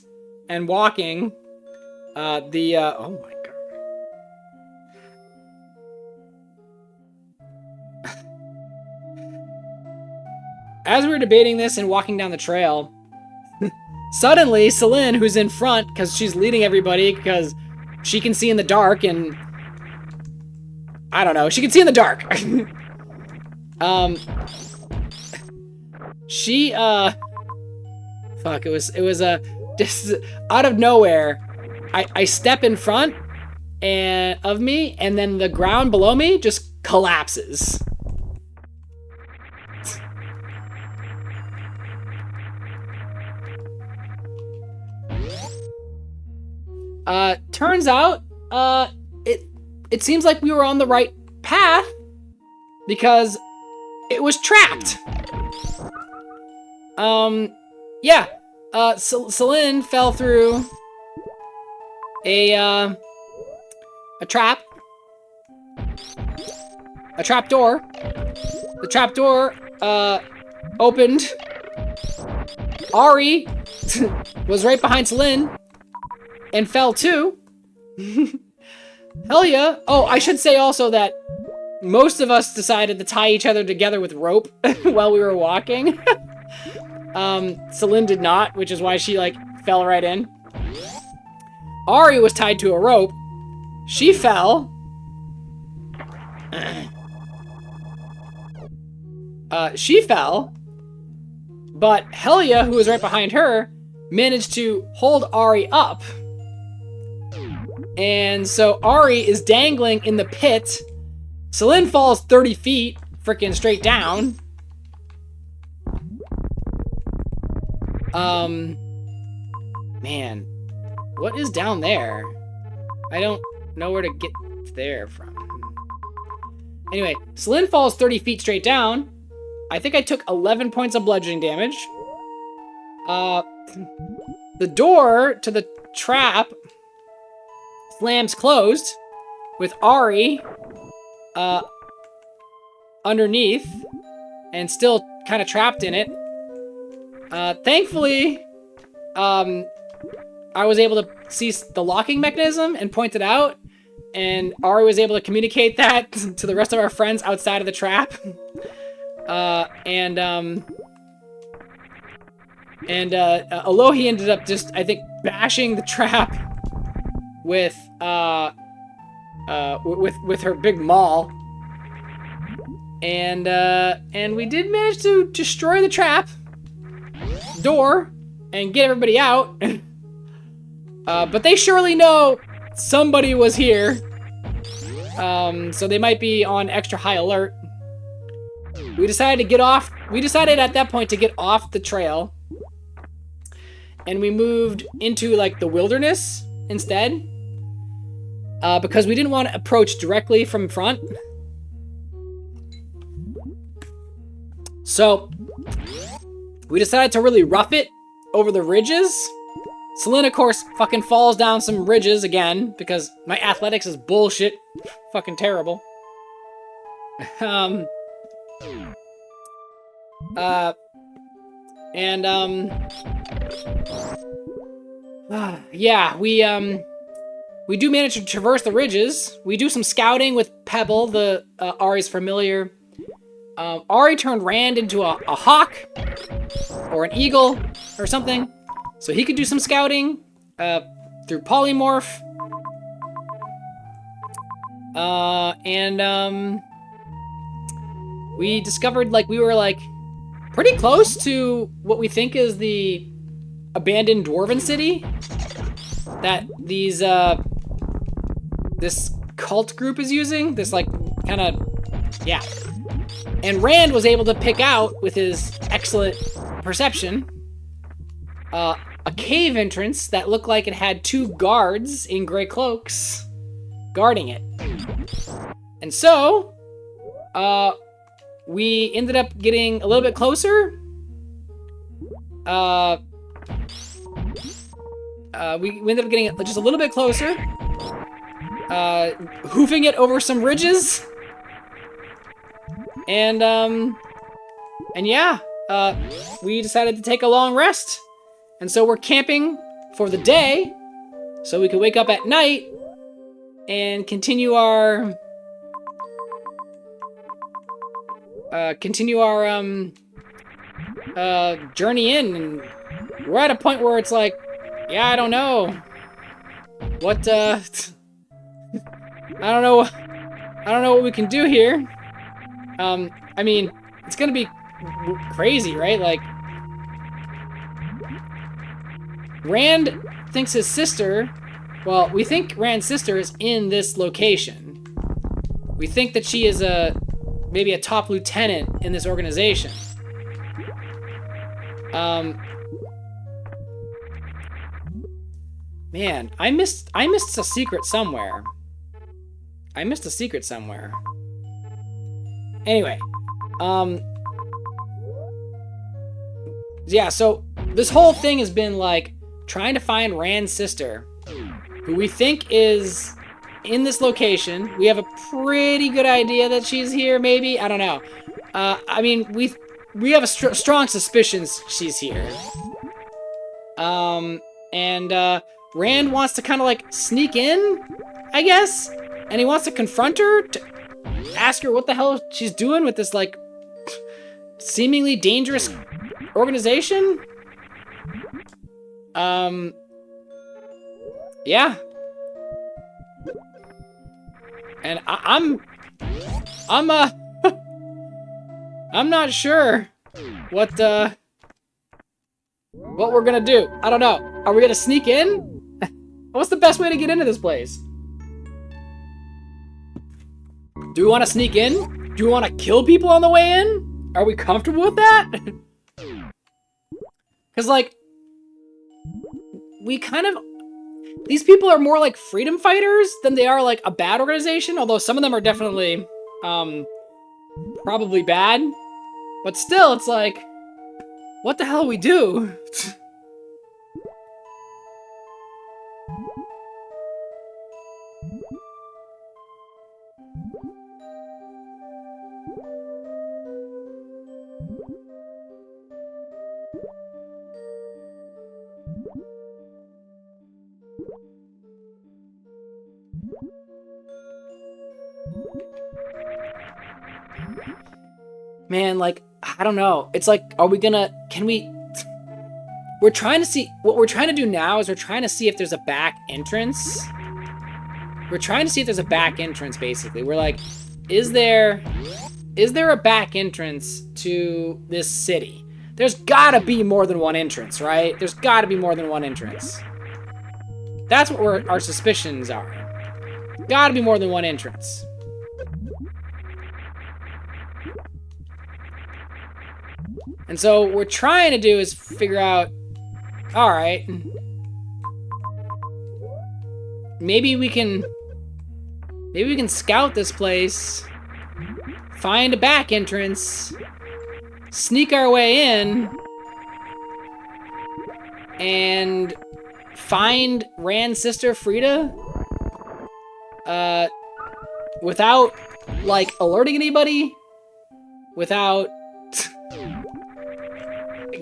and walking, oh my god. As we were debating this and walking down the trail, suddenly Celine, who's in front, because she's leading everybody, because she can see in the dark, and I don't know, she can see in the dark. She, fuck, it was, just out of nowhere, I step in front of me, and then the ground below me just collapses. Turns out, it seems like we were on the right path because it was trapped. Yeah. Celine fell through a trap. A trap door. The trap door, opened. Ari was right behind Celine and fell too. Hell yeah. Oh, I should say also that most of us decided to tie each other together with rope while we were walking. Celine did not, which is why she, like, fell right in. Ari was tied to a rope. She fell. She fell. But Helia, who was right behind her, managed to hold Ari up. And so Ari is dangling in the pit. Celine falls 30 feet, freaking straight down. Man, what is down there? I don't know where to get there from. Anyway, Celine falls 30 feet straight down. I think I took 11 points of bludgeoning damage. The door to the trap slams closed with Ari underneath and still kind of trapped in it. Thankfully, I was able to see the locking mechanism and point it out, and Ari was able to communicate that to the rest of our friends outside of the trap. Alohi ended up just, I think, bashing the trap with her big maul. And we did manage to destroy the trap door and get everybody out. But they surely know somebody was here. So they might be on extra high alert. We decided at that point to get off the trail. And we moved into like the wilderness instead. Because we didn't want to approach directly from front. So we decided to really rough it over the ridges. Celine, of course, fucking falls down some ridges again because my athletics is bullshit. Fucking terrible. Yeah, we do manage to traverse the ridges. We do some scouting with Pebble, the Ari's familiar. Ari turned Rand into a hawk or an eagle or something, so he could do some scouting through polymorph. We discovered we were pretty close to what we think is the abandoned dwarven city that this cult group is using. This yeah. And Rand was able to pick out, with his excellent perception, a cave entrance that looked like it had 2 guards in gray cloaks guarding it. And so, we ended up getting a little bit closer. We ended up getting just a little bit closer. Hoofing it over some ridges. And yeah, we decided to take a long rest. And so we're camping for the day, so we could wake up at night and continue our journey in. And we're at a point where it's like, yeah, I don't know what I don't know what we can do here. I mean, it's gonna be crazy, right? Rand thinks his sister, well, we think Rand's sister is in this location. We think that she is maybe a top lieutenant in this organization. Man, I missed a secret somewhere. Anyway, yeah, so this whole thing has been trying to find Rand's sister, who we think is in this location. We have a pretty good idea that she's here, maybe. I don't know. I mean, we have a strong suspicions she's here. Rand wants to kind of sneak in, I guess, and he wants to confront her, to ask her what the hell she's doing with this seemingly dangerous organization. Yeah. And I'm not sure what we're gonna do. I don't know. Are we gonna sneak in? What's the best way to get into this place? Do we want to sneak in? Do we want to kill people on the way in? Are we comfortable with that? Because, we kind of... These people are more like freedom fighters than they are a bad organization, although some of them are definitely, probably bad. But still, it's what the hell we do? Man, like, I don't know. It's like, are we gonna, can we, we're trying to see, what we're trying to do now is we're trying to see if there's a back entrance. We're trying to see if there's a back entrance, basically. We're like, is there a back entrance to this city? There's gotta be more than one entrance, right? There's gotta be more than one entrance. That's what our suspicions are. Gotta be more than one entrance. And so what we're trying to do is figure out, all right, maybe we can scout this place, find a back entrance, sneak our way in, and find Rand's sister Frida, without, like, alerting anybody, without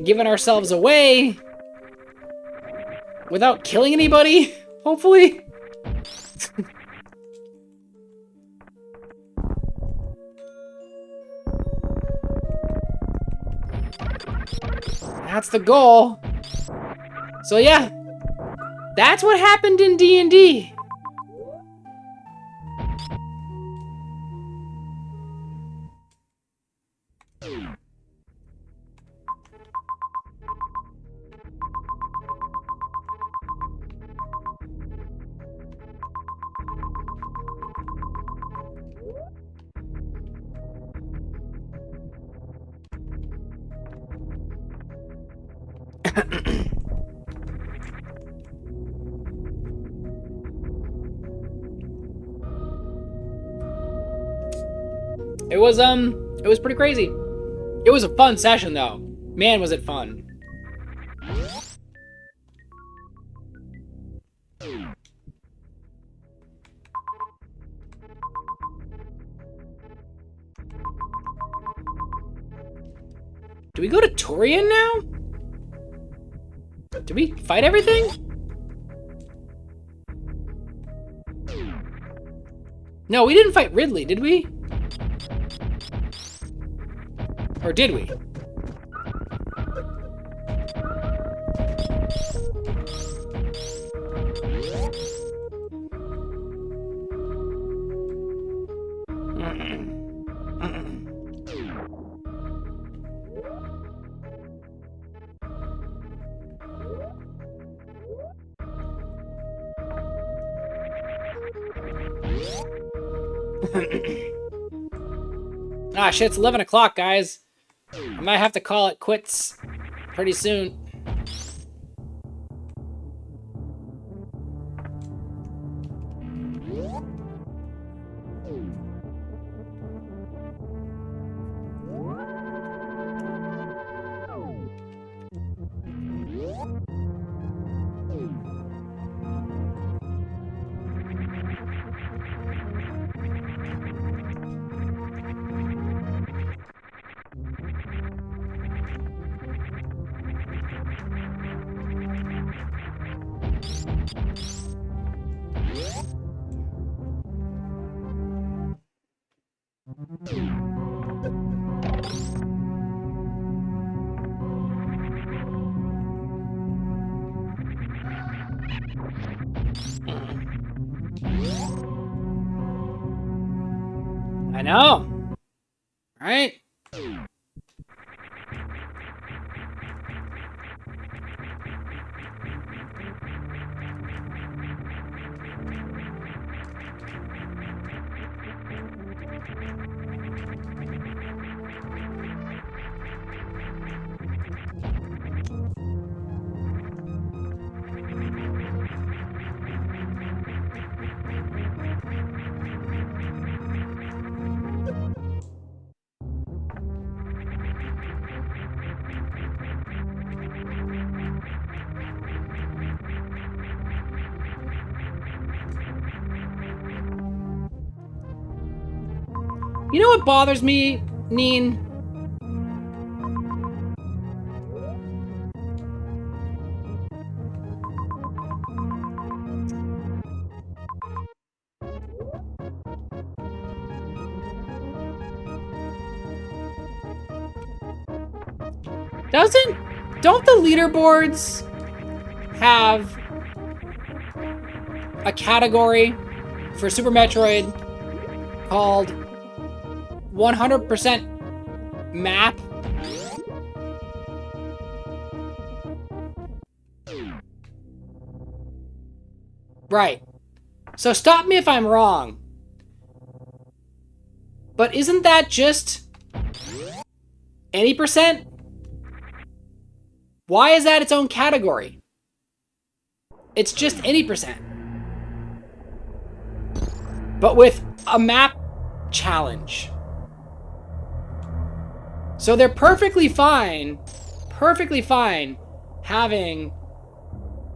giving ourselves away, without killing anybody, hopefully. That's the goal. So yeah, that's what happened in D&D. It was pretty crazy. It was a fun session though. Man, was it fun. Do we go to Torian now? Did we fight everything? No, we didn't fight Ridley, did we? Or did we? Ah, shit, it's 11 o'clock, guys. I might have to call it quits pretty soon. I know. Right? You know what bothers me, Neen? Don't the leaderboards have a category for Super Metroid called 100% map? Right. So stop me if I'm wrong. But isn't that just any percent? Why is that its own category? It's just any percent. But with a map challenge. So they're perfectly fine having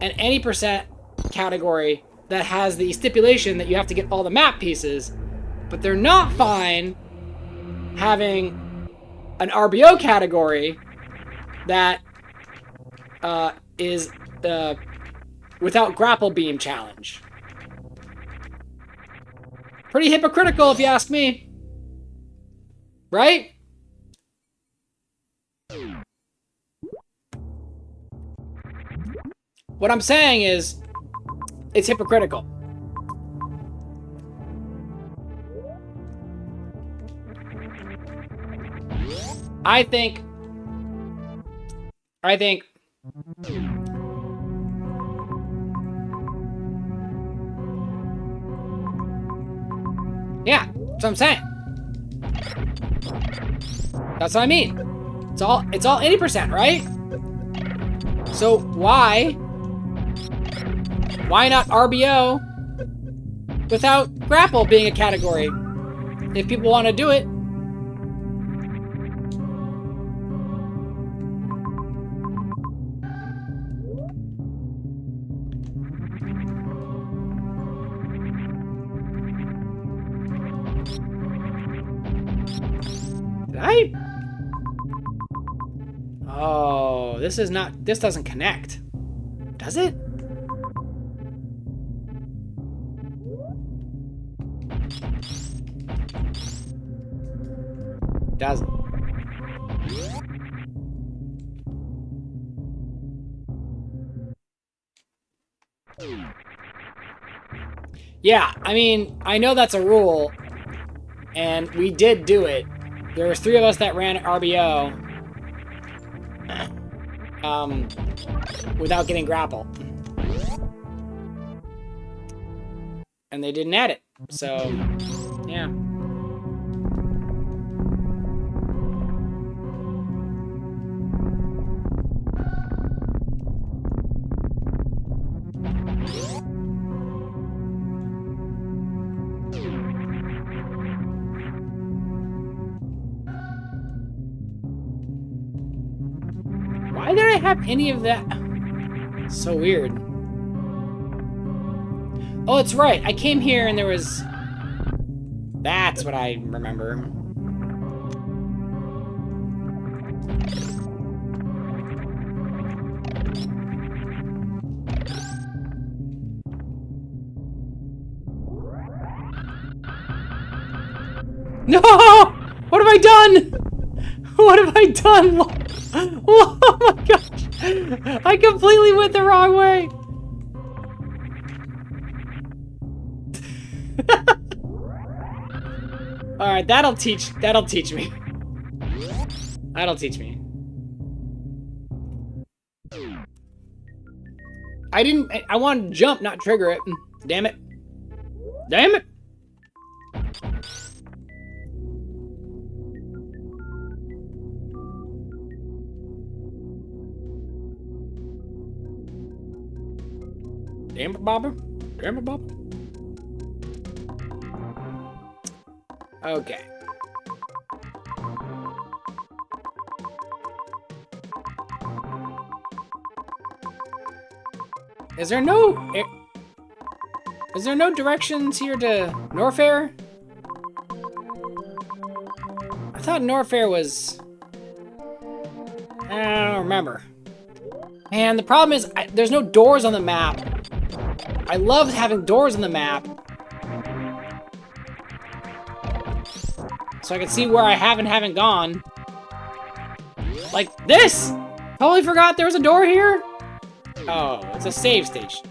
an any percent category that has the stipulation that you have to get all the map pieces, but they're not fine having an RBO category that is the without grapple beam challenge. Pretty hypocritical if you ask me. Right? What I'm saying is, it's hypocritical. I think yeah, that's what I'm saying. That's what I mean. It's all 80%, right? So why not RBO without grapple being a category? If people want to do it. Did I? Oh, this doesn't connect. Does it? Doesn't. Yeah, I mean, I know that's a rule, and we did do it. There was 3 of us that ran RBO, without getting grapple. And they didn't add it, so, yeah. Why did I have any of that? So weird. Oh, it's right. I came here and there was... That's what I remember. No! What have I done? What have I done? Oh my gosh! I completely went the wrong way! Alright, that'll teach me. That'll teach me. I wanted to jump, not trigger it. Damn it. Damn it! Damn it, Bobber. Damn it, Bobber. Okay. Is there no directions here to Norfair? I thought Norfair was... I don't remember. Man, the problem is there's no doors on the map. I loved having doors on the map. So I can see where I haven't gone. Like this! Totally forgot there was a door here? Oh, it's a save station.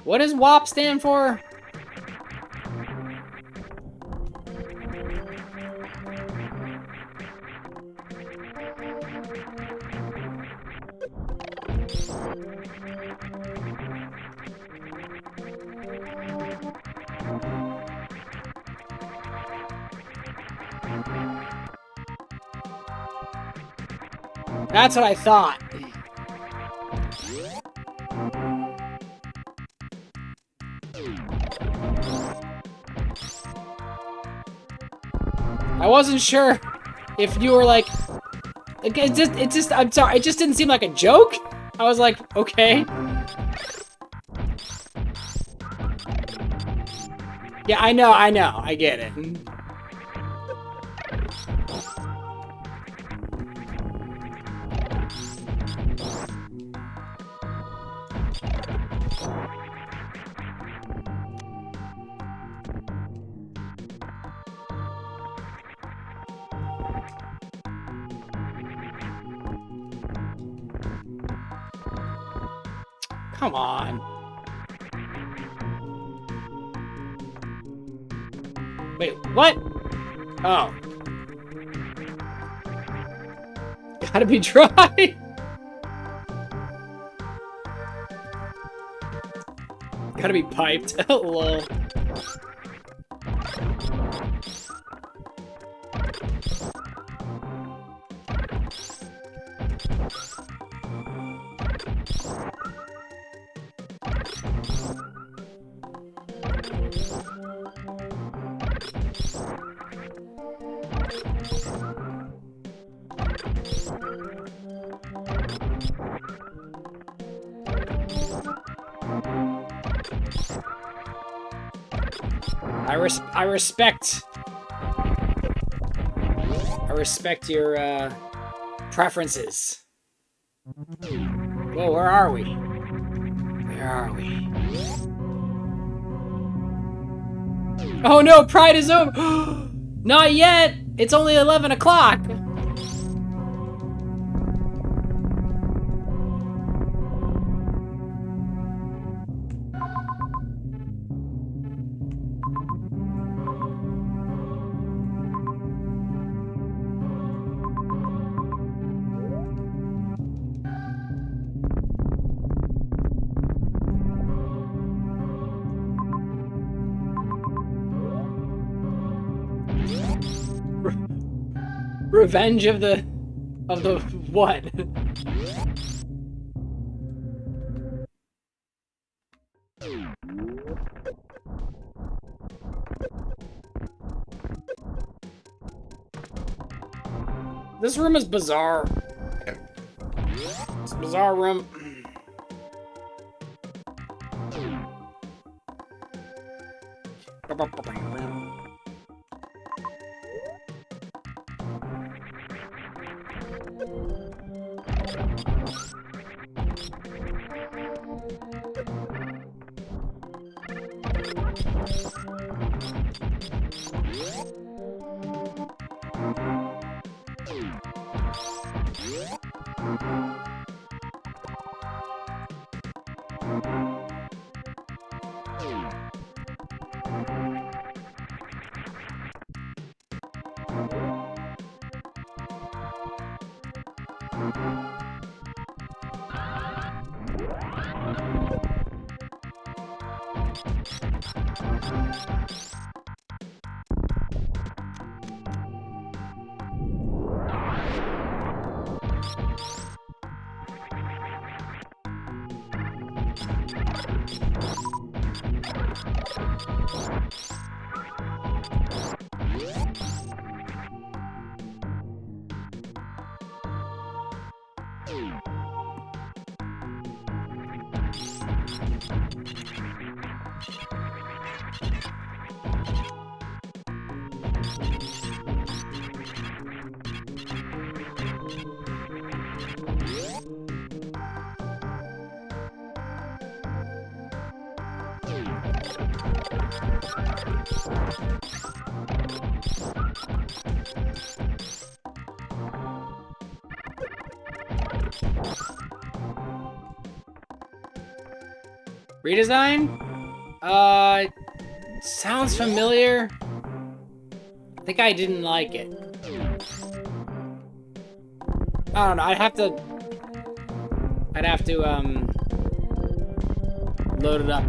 What does WAP stand for? That's what I thought. I wasn't sure if you were like I'm sorry, it just didn't seem like a joke. I was like, okay. Yeah, I know, I get it. Come on. Wait, what? Oh. Gotta be dry. Gotta be piped. Lol. I respect your preferences. Whoa, where are we? Where are we? Oh no, Pride is over! Not yet! It's only 11 o'clock! Revenge of the what? This room is bizarre. It's a bizarre room. Redesign? Sounds familiar. I think I didn't like it. I don't know, I'd have to, load it up.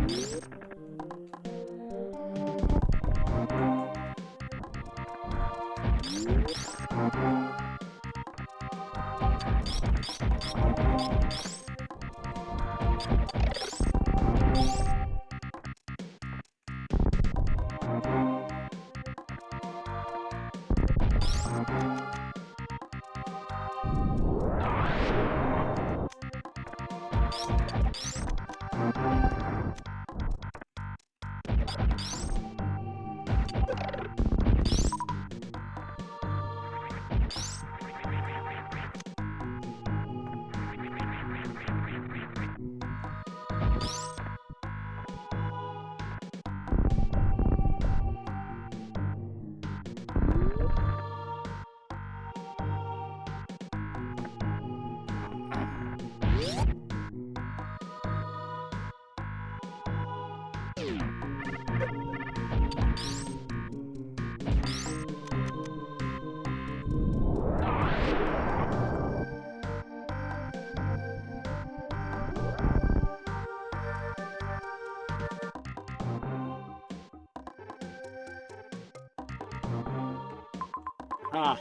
Ah.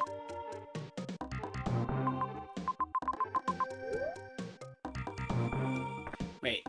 Wait.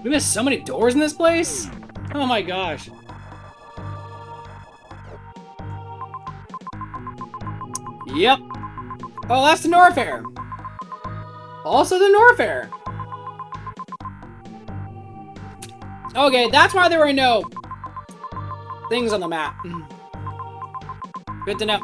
We missed so many doors in this place? Oh my gosh. Yep. Oh, that's the Norfair. Also the Norfair. Okay, that's why there were no things on the map. Good to know.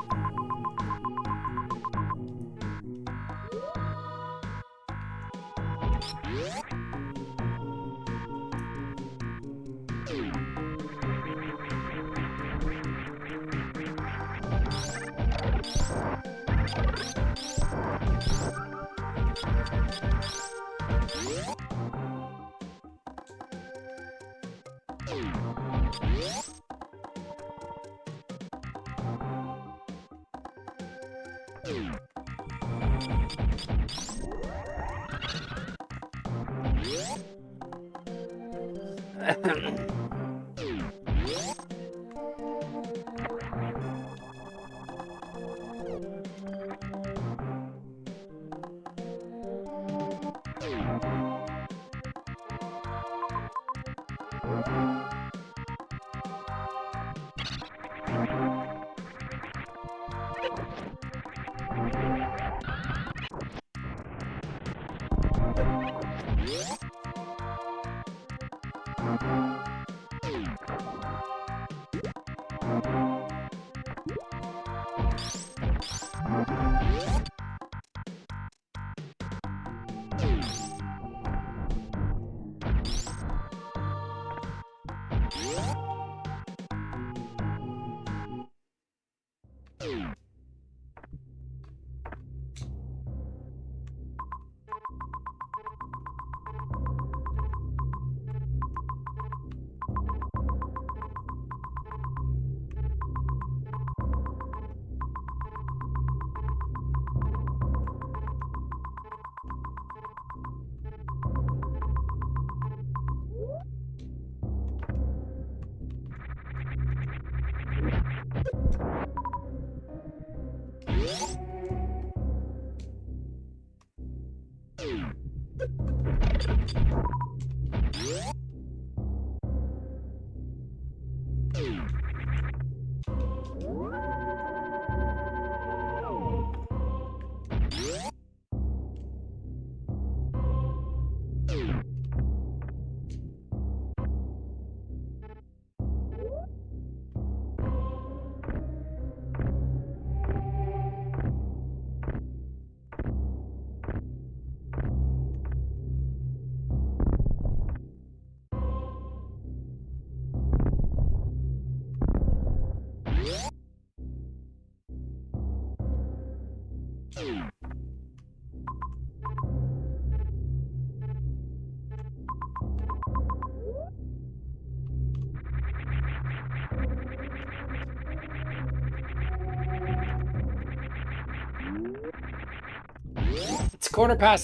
It's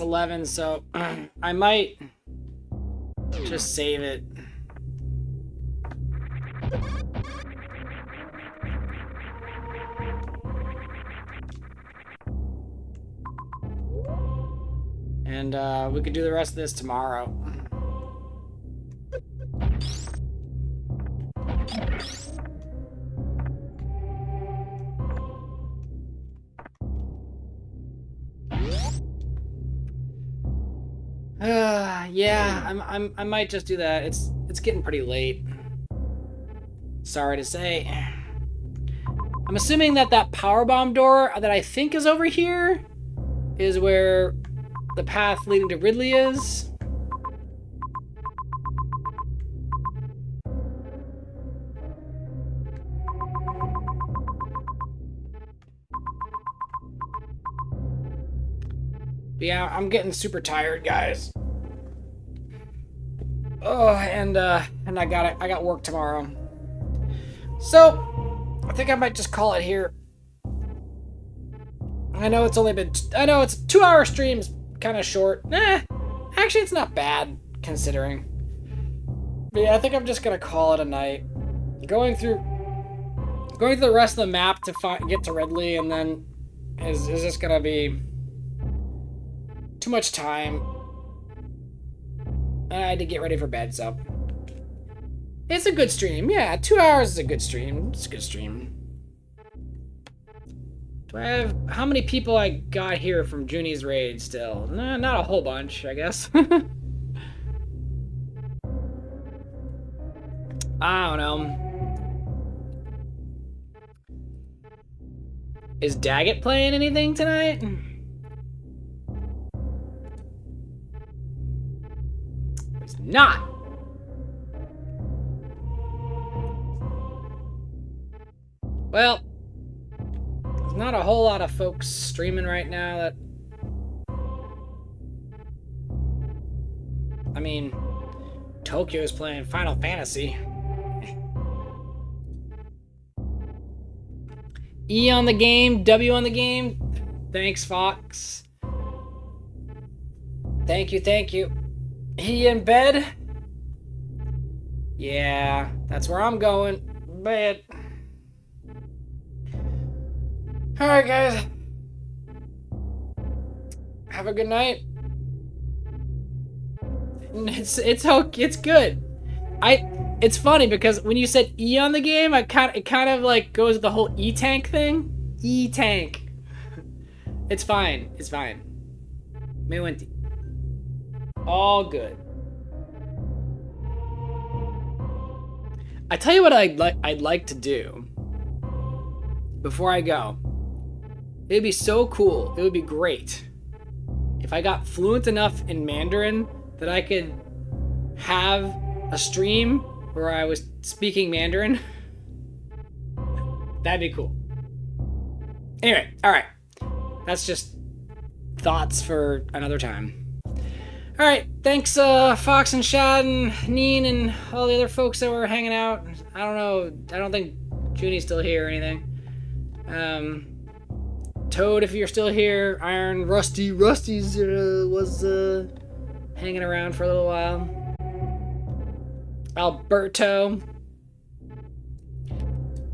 11:15, so I might just save it. And we could do the rest of this tomorrow. Yeah, I might just do that. It's getting pretty late. Sorry to say. I'm assuming that powerbomb door that I think is over here is where the path leading to Ridley is. Yeah, I'm getting super tired, guys. Oh, and I got work tomorrow. So, I think I might just call it here. I know it's 2-hour streams, kind of short. Actually, it's not bad considering. But yeah, I think I'm just gonna call it a night. Going through the rest of the map to get to Ridley, and then is just gonna be too much time. I had to get ready for bed, so it's a good stream. Yeah, 2 hours is a good stream. It's a good stream. Do I have how many people I got here from Junie's raid still? Nah, not a whole bunch, I guess. I don't know. Is Daggett playing anything tonight? He's not. Well, there's not a whole lot of folks streaming right now that... I mean, Tokyo's playing Final Fantasy. E on the game, W on the game. Thanks, Fox. Thank you. He in bed? Yeah, that's where I'm going. Bed. Alright, guys. Have a good night. It's okay. It's good. It's funny because when you said E on the game, it kind of like goes with the whole E-tank thing. E-tank. It's fine. It's fine. Me went. All good. I tell you what I'd like to do before I go. It'd be so cool. It would be great if I got fluent enough in Mandarin that I could have a stream where I was speaking Mandarin. That'd be cool. Anyway, all right. That's just thoughts for another time. All right, thanks, Fox and Shad and Neen and all the other folks that were hanging out. I don't know. I don't think Junie's still here or anything. Toad, if you're still here. Iron, Rusty's was hanging around for a little while. Alberto,